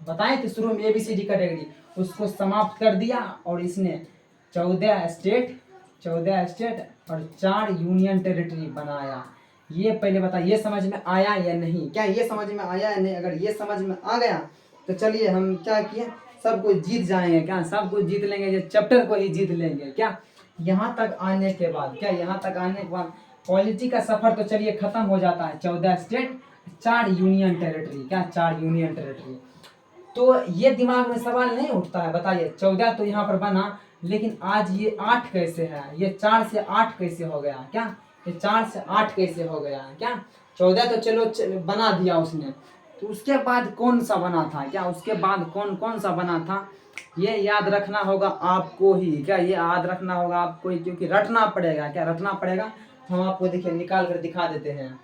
बताएं तो शुरू में ABCD कैटेगरी, उसको समाप्त कर दिया और इसने 14 स्टेट और 4 यूनियन टेरिटरी बनाया। ये पहले बता, ये समझ में आया या नहीं, क्या ये समझ में आया या नहीं। अगर ये समझ में आ गया तो चलिए हम क्या किए, सब कुछ जीत जाएंगे। क्या सब कुछ जीत लेंगे, ये चैप्टर को ही जीत लेंगे। क्या यहाँ तक आने के बाद, क्या यहाँ तक आने के बाद पॉलिटी का सफर तो चलिए खत्म हो जाता है। 14 स्टेट 4 यूनियन टेरिटरी, क्या 4 यूनियन टेरिटरी। तो ये दिमाग में सवाल नहीं उठता है, बताइए 14 तो यहाँ पर बना, लेकिन आज ये 8 कैसे है, ये 4 से 8 कैसे हो गया। क्या ये 4 से 8 कैसे हो गया। क्या 14 तो चलो बना दिया उसने, तो उसके बाद कौन सा बना था, क्या उसके बाद कौन कौन सा बना था, ये याद रखना होगा आपको ही। क्या ये याद रखना होगा आपको ही, क्योंकि रटना पड़ेगा। क्या रटना पड़ेगा, तो हम आपको देखिए निकाल कर दिखा देते हैं।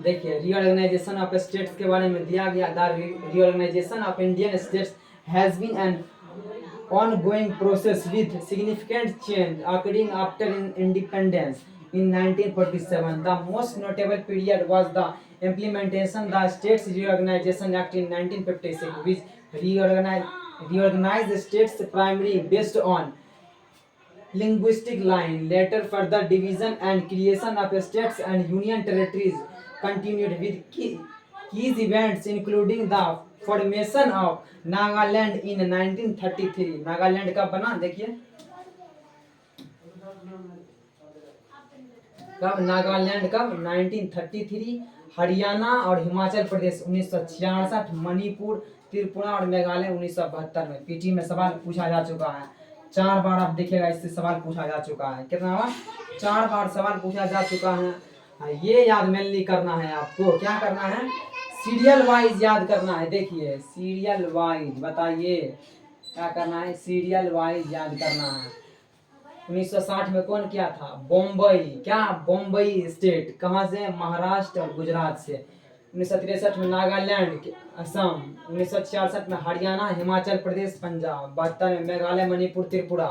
देखिए रीऑर्गेनाइजेशन ऑफ स्टेट्स के बारे में दिया गया। The reorganisation of Indian states has been an ongoing process with significant change occurring after independence in 1947. The most notable period was the implementation of the States Reorganization Act in 1956, which reorganized states primarily based on linguistic line. Later, further division and creation of states and union territories continued with key events including the formation of Nagaland in 1933। Nagaland कब बना, देखिए कब, नागालैंड कब, 1933। हरियाणा और हिमाचल प्रदेश 1966, मणिपुर, त्रिपुरा और मेघालय 1972 में। पीटी में सवाल पूछा जा चुका है 4 बार, आप देखिएगा इससे सवाल पूछा जा चुका है। कितना बार, 4 बार सवाल पूछा जा चुका है। ये याद मेनली करना है आपको, क्या करना है, सीरियल वाइज याद करना है। देखिए सीरियल वाइज, बताइए क्या करना है, सीरियल वाइज याद करना है। 1960 में कौन किया था, बम्बई। क्या बम्बई स्टेट कहाँ से, महाराष्ट्र और गुजरात से। 1963 में नागालैंड असम। 1966 में हरियाणा, हिमाचल प्रदेश, पंजाब। 72 में मेघालय, मणिपुर, त्रिपुरा।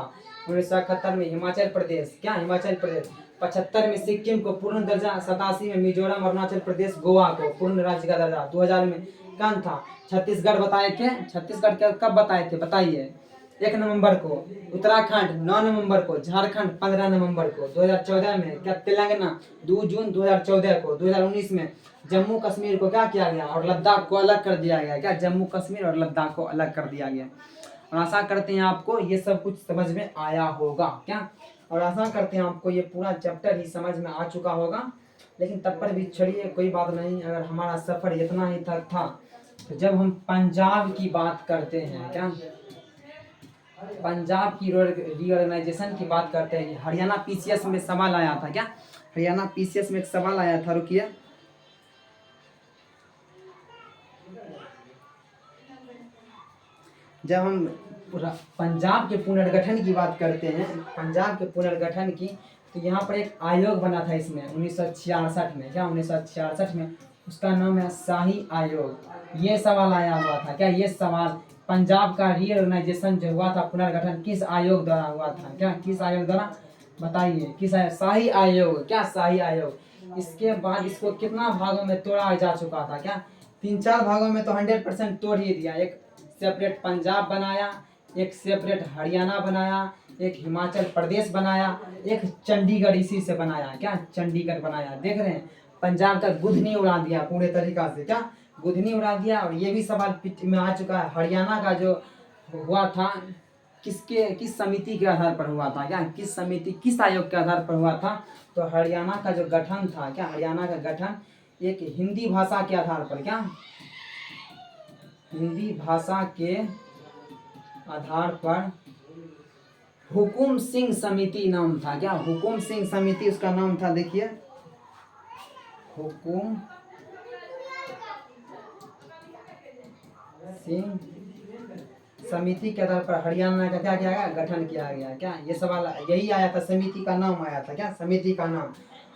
1971 में हिमाचल प्रदेश, क्या हिमाचल प्रदेश। 75 में सिक्किम को पूर्ण दर्जा। 87 में मिजोरम, अरुणाचल प्रदेश, गोवा को पूर्ण राज्य का दर्जा। 2000 में कौन था, छत्तीसगढ़ बताए थे। छत्तीसगढ़ कब बताए थे, बताइए। 1 नवंबर को उत्तराखंड, 9 नवंबर को झारखंड, 15 नवंबर को। 2014 में क्या तेलंगाना, 2 जून 2014 को। 2019 में जम्मू कश्मीर को क्या किया गया, और लद्दाख को अलग कर दिया गया। क्या जम्मू कश्मीर और लद्दाख को अलग कर दिया गया। और आशा करते हैं आपको ये सब कुछ समझ में आया होगा। क्या, और आशा करते हैं आपको ये पूरा चैप्टर ही समझ में आ चुका होगा। लेकिन तब पर भी चलिए कोई बात नहीं, अगर हमारा सफ़र इतना ही तक था, तो जब हम पंजाब की बात करते हैं, क्या पंजाब की रीऑर्गेनाइजेशन की बात करते हैं, हरियाणा PCS में सवाल आया था। क्या हरियाणा PCS में एक सवाल आया था, रुकिए। जब हम पंजाब के पुनर्गठन की बात करते हैं, पंजाब के पुनर्गठन की, तो यहाँ पर एक आयोग बना था इसमें 1966 में। क्या 1966 में, उसका नाम है शाही आयोग। ये सवाल आया हुआ था। क्या ये सवाल, पंजाब का रीऑर्गेनाइजेशन जो हुआ था, पुनर्गठन किस आयोग द्वारा हुआ था। क्या किस आयोग द्वारा, बताइए किस आयोग, शाही आयोग। क्या शाही आयोग। इसके बाद इसको कितना भागों में तोड़ा जा चुका था, क्या 3-4 भागों में तो 100% तोड़ ही दिया। एक सेपरेट पंजाब बनाया, एक सेपरेट हरियाणा बनाया, एक हिमाचल प्रदेश बनाया, एक चंडीगढ़ इसी से बनाया। क्या चंडीगढ़ बनाया। देख रहे हैं, पंजाब का गुद नहीं उड़ा दिया पूरे तरीका से। क्या गुदनी उड़ा दिया। और ये भी सवाल में आ चुका है, हरियाणा का जो हुआ था किस समिति के आधार पर हुआ था, क्या किस समिति किस आयोग के आधार पर हुआ था। तो हरियाणा का जो गठन था, क्या हरियाणा का गठन एक हिंदी भाषा के आधार पर, क्या हिंदी भाषा के आधार पर हुकुम सिंह समिति नाम था। क्या हुकुम सिंह समिति उसका नाम था, देखिए हुकुम सिंह समिति के आधार पर हरियाणा का क्या किया गया, गठन किया गया। क्या ये सवाल यही आया था, समिति का नाम आया था, क्या समिति का नाम।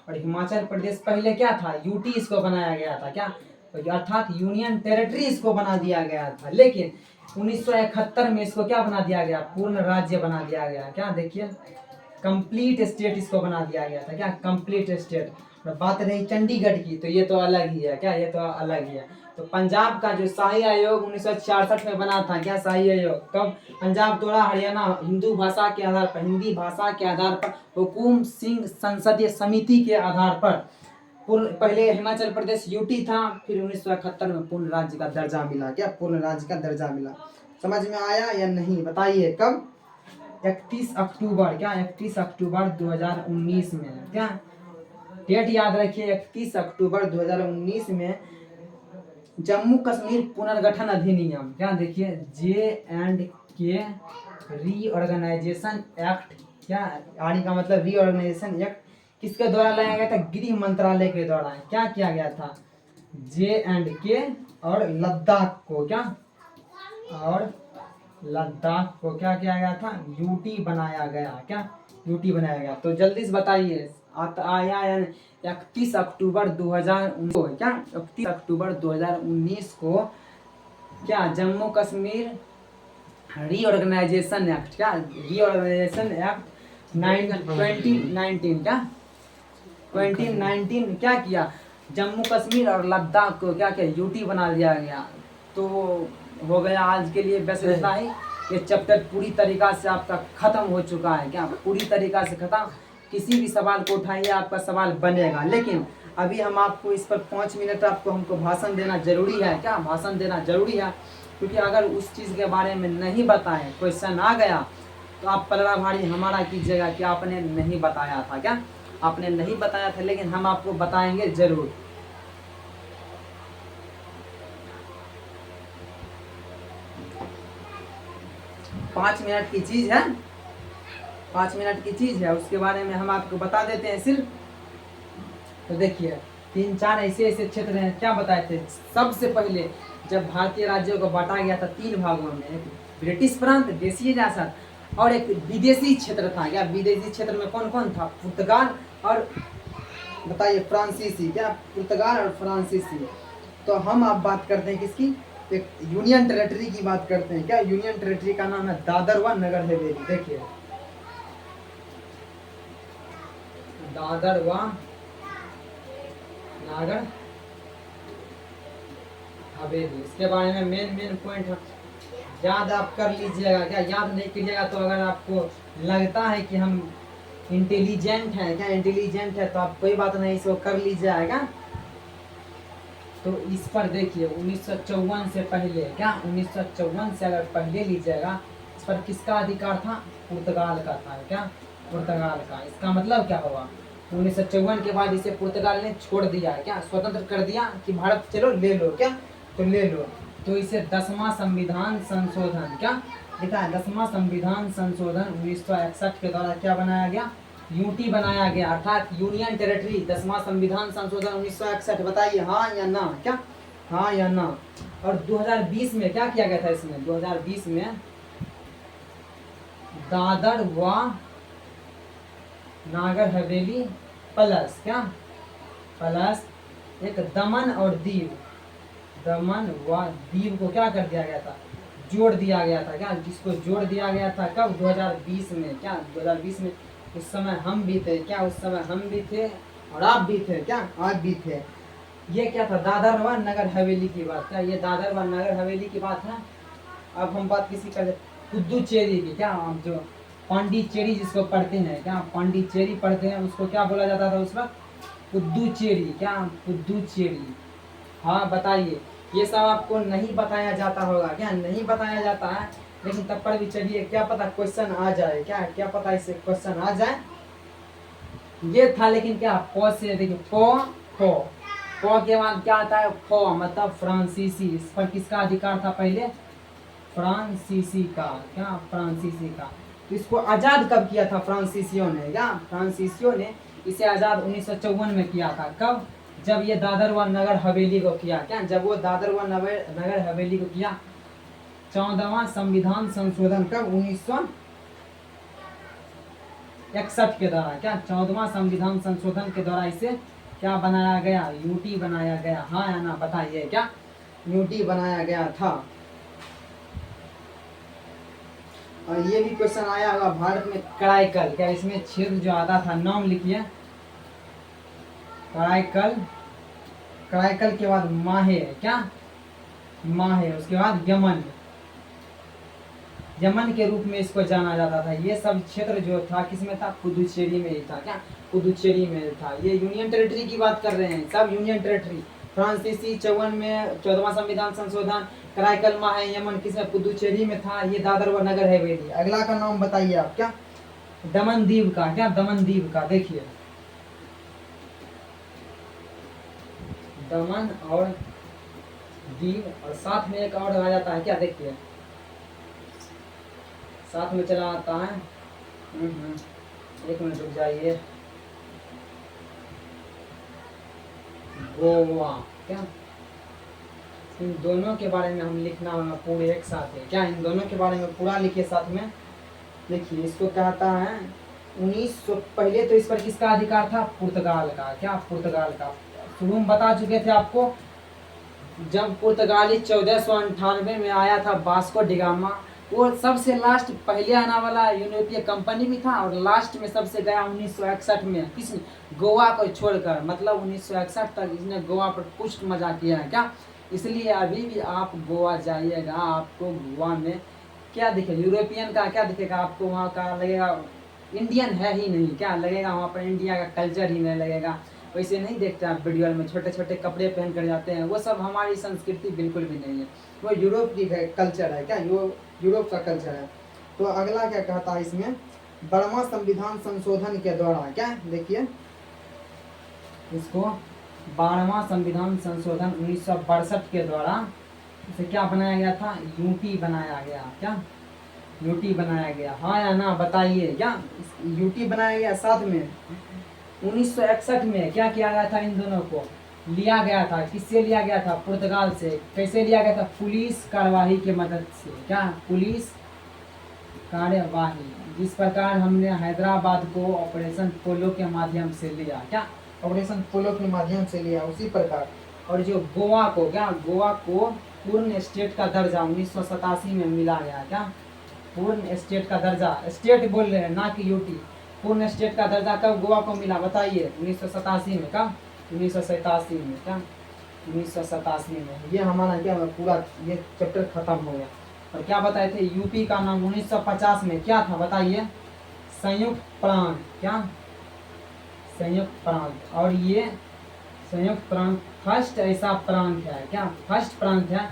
और हिमाचल प्रदेश पहले क्या था, यूटी इसको बनाया गया था, क्या अर्थात यूनियन टेरिटरी इसको बना दिया गया था। लेकिन 1971 में इसको क्या बना दिया गया, पूर्ण राज्य बना दिया गया। क्या देखिए कंप्लीट स्टेट इसको बना दिया गया था, क्या कंप्लीट स्टेट। और बात रही चंडीगढ़ की, तो ये तो अलग ही है, क्या ये तो अलग ही है। तो पंजाब का जो शाही आयोग 1966 में बना था, क्या शाही आयोग कब पंजाब तोड़ा, हरियाणा हिंदू भाषा के आधार पर, हिंदी भाषा के आधार पर हुकुम सिंह संसदीय समिति के आधार पर। पहले हिमाचल प्रदेश यूटी था, फिर 1971 में पूर्ण राज्य का दर्जा मिला। क्या पूर्ण राज्य का दर्जा मिला। समझ में आया या नहीं बताइए। कब 31 अक्टूबर, क्या 31 अक्टूबर 2019 में, क्या डेट याद रखिए 31 अक्टूबर 2019 में जम्मू कश्मीर पुनर्गठन अधिनियम, क्या देखिए J&K रीऑर्गेनाइजेशन एक्ट, क्या आर का मतलब रीऑर्गेनाइजेशन एक्ट किसके द्वारा लाया गया था, गृह मंत्रालय के द्वारा। क्या किया गया था, J&K और लद्दाख को, क्या और लद्दाख को क्या किया गया था, यूटी बनाया गया। क्या यूटी बनाया गया। तो जल्दी से बताइए आया 31 अक्टूबर 2019, क्या 31 अक्टूबर 2019 को क्या जम्मू कश्मीर रीऑर्गेनाइजेशन एक्ट, क्या रीऑर्गेनाइजेशन एक्ट 2019, क्या 2019 क्या किया, जम्मू कश्मीर और लद्दाख को क्या किया, यूटी बना दिया गया। तो हो गया आज के लिए बस इतना ही। ये चैप्टर पूरी तरीका से आपका खत्म हो चुका है, क्या पूरी तरीका से खत्म। किसी भी सवाल को उठाइए आपका सवाल बनेगा। लेकिन अभी हम आपको इस पर 5 मिनट आपको हमको भाषण देना जरूरी है, क्या भाषण देना जरूरी है। क्योंकि अगर उस चीज़ के बारे में नहीं बताएं, क्वेश्चन आ गया तो आप पलड़ा भारी हमारा कीजिएगा कि आपने नहीं बताया था, क्या आपने नहीं बताया था। लेकिन हम आपको बताएंगे जरूर। पाँच मिनट की चीज़ है, 5 मिनट की चीज़ है, उसके बारे में हम आपको बता देते हैं सिर्फ। तो देखिए 3-4 ऐसे क्षेत्र हैं, क्या बताए थे। सबसे पहले जब भारतीय राज्यों को बांटा गया था 3 भागों में, एक ब्रिटिश प्रांत देशीय रियासत और एक विदेशी क्षेत्र था। क्या विदेशी क्षेत्र में कौन कौन था, पुर्तगाल और बताइए फ्रांसीसी, क्या पुर्तगाल और फ्रांसीसी। तो हम आप बात करते हैं किसकी, एक यूनियन टेरिटरी की बात करते हैं। क्या यूनियन टेरिटरी का नाम है दादर व नगर हवेली। देखिए दादर व नगर हवेली, इसके बारे में मेन पॉइंट याद आप कर लीजिएगा। क्या याद नहीं कीजिएगा तो अगर आपको लगता है कि हम इंटेलिजेंट हैं, क्या इंटेलिजेंट है, तो आप कोई बात नहीं, इसको कर लीजिएगा। तो इस पर देखिए 1954 से पहले, क्या 1954 से अगर पहले लीजिएगा, इस पर किसका अधिकार था, पुर्तगाल का था। क्या पुर्तगाल का। इसका मतलब क्या हुआ, 1954 के बाद इसे पुर्तगाल ने छोड़ दिया, क्या स्वतंत्र कर दिया कि भारत चलो ले लो, क्या तो ले लो। तो इसे 10वां संविधान संशोधन, क्या लिखा है 10वां संविधान संशोधन 1961 के द्वारा क्या बनाया गया, यूटी बनाया गया, अर्थात यूनियन टेरिटरी। 10वां संविधान संशोधन 1961। बताइए हाँ या ना, क्या हाँ या ना। और 2020 में क्या किया गया था, इसमें 2020 में दादर व नागर हवेली प्लस, क्या प्लस एक दमन और दीव, दमन व दीव को क्या कर दिया गया था, जोड़ दिया गया था। क्या जिसको जोड़ दिया गया था कब, 2020 में। क्या 2020 में उस समय हम भी थे, क्या उस समय हम भी थे और आप भी थे, क्या आप भी थे। ये क्या था, दादर व नगर हवेली की बात। क्या ये दादर व नगर हवेली की बात है। अब हम बात किसी कर पुदुचेरी की। क्या आप जो पांडिचेरी जिसको पढ़ते हैं, क्या पांडिचेरी पढ़ते हैं, उसको क्या बोला जाता था उस वक्त, पुदुचेरी। क्या पुदुचेरी। हाँ बताइए ये सब आपको नहीं बताया जाता होगा क्या, नहीं बताया जाता है, लेकिन तब पर भी चलिए क्या पता क्वेश्चन आ जाए, क्या क्या पता इससे क्वेश्चन आ जाए। ये था लेकिन क्या प से, देखिए प के बाद क्या आता है फ, मतलब फ्रांसीसी। इस पर किसका अधिकार था पहले, फ्रांसीसी का, क्या फ्रांसीसी का। तो इसको आजाद कब किया था फ्रांसीसियों ने, क्या फ्रांसीसियों ने इसे आजाद 1954 में किया था। कब, जब ये दादर व नगर हवेली को किया, क्या जब वो दादर व नगर हवेली को किया। 14वां संविधान संशोधन कब, 1961 के द्वारा, क्या 14वां संविधान संशोधन के द्वारा इसे क्या बनाया गया, यूटी बनाया गया। हाँ या ना बताइए, क्या यूटी बनाया गया था। और ये भी क्वेश्चन आया होगा, भारत में कराईकल, क्या इसमें क्षेत्र जो आता था, नाम लिखिए कराईकल। कराईकल के बाद माहे, क्या माहे, उसके बाद यमन, यमन के रूप में इसको जाना जाता था। ये सब क्षेत्र जो था किसमें था, पुदुचेरी में ही था, क्या पुदुचेरी में था। ये यूनियन टेरिटरी की बात कर रहे हैं, सब यूनियन टेरिटरी। फ्रांसीसी 54 में 14वां संविधान संशोधन, कराईकल माहे यमन किसमें, पुदुचेरी में था। ये दादर व नगर हवेली। अगला का नाम बताइए आप, क्या दमन दीव का, क्या दमन दीव का। देखिए दमन और दीव, और साथ में एक और आ जाता है, क्या देखिए साथ में चला आता है। एक मिनट रुक जाइए, गोवा, क्या इन दोनों के बारे में हम लिखना होगा पूरे एक साथ है, क्या इन दोनों के बारे में पूरा लिखिए साथ में। देखिए इसको कहता है 1900, पहले तो इस पर किसका अधिकार था, पुर्तगाल का, क्या पुर्तगाल का। शुरू में बता चुके थे आपको, जब पुर्तगाली 1498 में आया था वास्को डिगामा, वो सबसे लास्ट पहले आने वाला यूरोपीय कंपनी भी था, और लास्ट में सबसे गया 1961 में, किसने, गोवा को छोड़कर। मतलब 1961 तक इसने गोवा पर पुष्ट मजा किया है, क्या। इसलिए अभी भी आप गोवा जाइएगा, आपको गोवा में क्या दिखेगा, यूरोपियन का क्या दिखेगा आपको, वहाँ का लगेगा इंडियन है ही नहीं, क्या लगेगा वहाँ पर इंडिया का कल्चर ही नहीं लगेगा। वैसे नहीं देखते आप वीडियो में छोटे छोटे कपड़े पहन कर जाते हैं, वो सब हमारी संस्कृति बिल्कुल भी नहीं है, वो यूरोप की कल्चर है, क्या यूरोप का कल्चर है। तो अगला क्या कहता है इसमें, 12वां संविधान संशोधन के द्वारा, क्या देखिए इसको 12वां संविधान संशोधन 1962 के द्वारा इसे क्या बनाया गया था, यूटी बनाया गया, क्या यूटी बनाया गया। हाँ या ना बताइए, क्या यूटी बनाया गया। साथ में 1961 में क्या किया गया था, इन दोनों को लिया गया था, किससे लिया गया था, पुर्तगाल से। कैसे लिया गया था, पुलिस कार्यवाही के मदद से, क्या पुलिस कार्यवाही। जिस प्रकार हमने हैदराबाद को ऑपरेशन पोलो के माध्यम से लिया, क्या ऑपरेशन पोलो के माध्यम से लिया, उसी प्रकार। और जो गोवा को, क्या गोवा को पूर्ण स्टेट का दर्जा 1987 में मिला गया, क्या पूर्ण स्टेट का दर्जा, स्टेट बोल रहे हैं ना कि यूटी। पूर्ण स्टेट का दर्जा कब गोवा को मिला बताइए, 1987 में। कब, 1987 में, क्या 1987 में। ये हमारा क्या पूरा ये चैप्टर खत्म हो गया। और क्या बताए थे, यूपी का नाम 1950 में क्या था बताइए, संयुक्त प्रांत, क्या संयुक्त प्रांत। और ये संयुक्त प्रांत फर्स्ट ऐसा प्रांत है, क्या फर्स्ट प्रांत है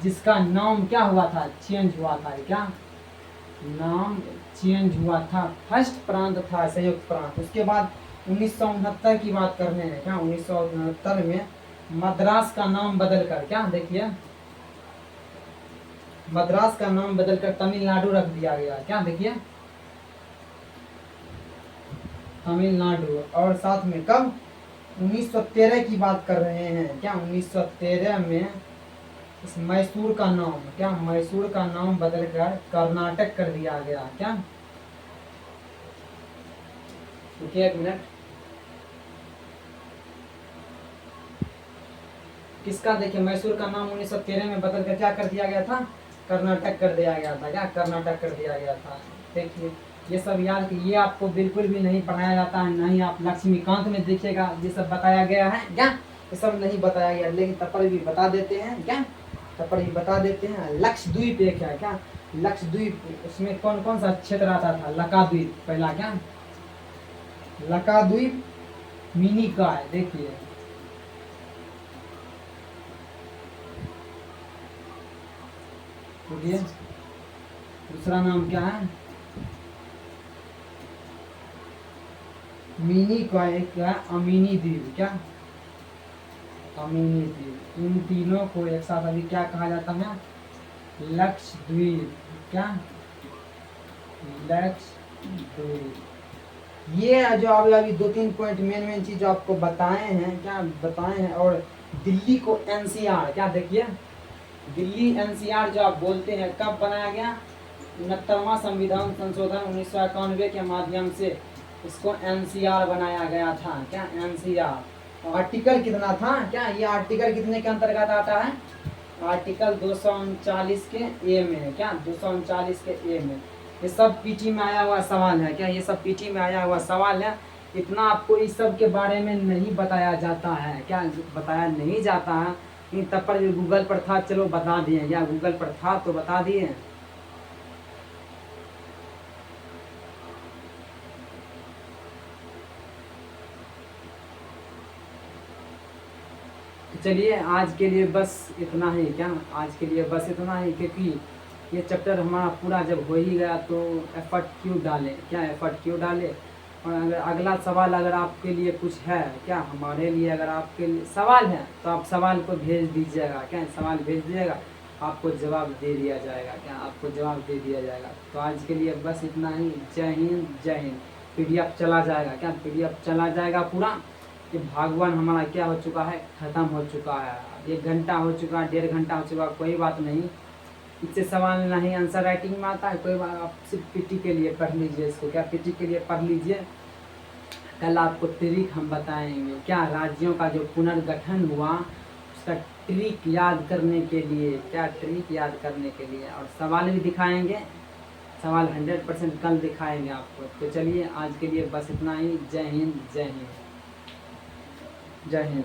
जिसका नाम क्या हुआ था, चेंज हुआ था, क्या नाम चेंज हुआ था, फर्स्ट प्रांत था संयुक्त प्रांत। उसके बाद 1969 की बात कर रहे हैं, क्या 1969 में मद्रास का नाम बदलकर, क्या देखिए मद्रास का नाम बदलकर तमिलनाडु रख दिया गया, क्या देखिए तमिलनाडु। और साथ में कब, 1913 की बात कर रहे हैं, क्या 1913 में इस मैसूर का नाम, क्या मैसूर का नाम बदलकर कर्नाटक कर दिया गया, क्या रुकिए एक मिनट। किसका, देखिए मैसूर का नाम 1913 में बदलकर क्या कर दिया गया था, कर्नाटक कर दिया गया था, क्या कर्नाटक कर दिया गया था। देखिए ये सब याद कि ये आपको बिल्कुल भी नहीं पढ़ाया जाता है, ना ही आप लक्ष्मीकांत में देखिएगा ये सब बताया गया है, क्या ये सब नहीं बताया गया, लेकिन तब पर भी बता देते हैं, क्या तब पर भी बता देते हैं। लक्षद्वीप एक है, क्या लक्षद्वीप, उसमें कौन कौन सा क्षेत्र आता था, लकाद्वीप पहला, क्या लकाद्वीप मिनी का है। देखिए बोलिए दूसरा नाम क्या है? मिनी का एक क्या अमीनी द्वीप, क्या अमीनी द्वीप। इन तीनों को एक साथ अभी क्या कहा जाता है? लक्षद्वीप। क्या लक्षद्वीप। ये जो अभी अभी 2-3 पॉइंट मेन मेन चीज आपको बताए हैं, क्या बताए हैं। और दिल्ली को एनसीआर, क्या देखिए दिल्ली एनसीआर जो आप बोलते हैं, कब बनाया गया? 69वां संविधान संशोधन 1991 के माध्यम से इसको एनसीआर बनाया गया था। क्या एनसीआर। आर्टिकल कितना था? क्या ये आर्टिकल कितने के अंतर्गत आता है? आर्टिकल 239 के ए में। क्या 239 के ए में। ये सब पीटी में आया हुआ सवाल है। क्या ये सब पीटी में आया हुआ सवाल है। इतना आपको इस सब के बारे में नहीं बताया जाता है। क्या बताया नहीं जाता है। तब पर गूगल पर था, चलो बता दिए। या गूगल पर था तो बता दिए। चलिए आज के लिए बस इतना ही। क्या आज के लिए बस इतना ही, क्योंकि ये चैप्टर हमारा पूरा जब हो ही गया तो एफर्ट क्यों डालें? क्या एफर्ट क्यों डालें? और अगर अगला सवाल अगर आपके लिए कुछ है, क्या हमारे लिए अगर आपके लिए सवाल है तो आप सवाल को भेज दीजिएगा। क्या सवाल भेज दीजिएगा, आपको जवाब दे दिया जाएगा। क्या आपको जवाब दे दिया जाएगा। तो आज के लिए बस इतना ही। जय हिंद जय हिंद। पीडीएफ चला जाएगा। क्या पीडीएफ चला जाएगा पूरा। ये भागवान हमारा क्या हो चुका है? ख़त्म हो चुका है। 1 घंटा हो चुका, 1.5 घंटा हो चुका, कोई बात नहीं। इससे सवाल नहीं आंसर राइटिंग में आता है, कोई बात। आप सिर्फ पीटी के लिए पढ़ लीजिए इसको। क्या पीटी के लिए पढ़ लीजिए। कल आपको ट्रिक हम बताएंगे। क्या राज्यों का जो पुनर्गठन हुआ उसका ट्रिक याद करने के लिए। क्या ट्रिक याद करने के लिए। और सवाल भी दिखाएंगे। सवाल 100% कल दिखाएंगे आपको। तो चलिए आज के लिए बस इतना ही। जय हिंद जय हिंद जय हिंद।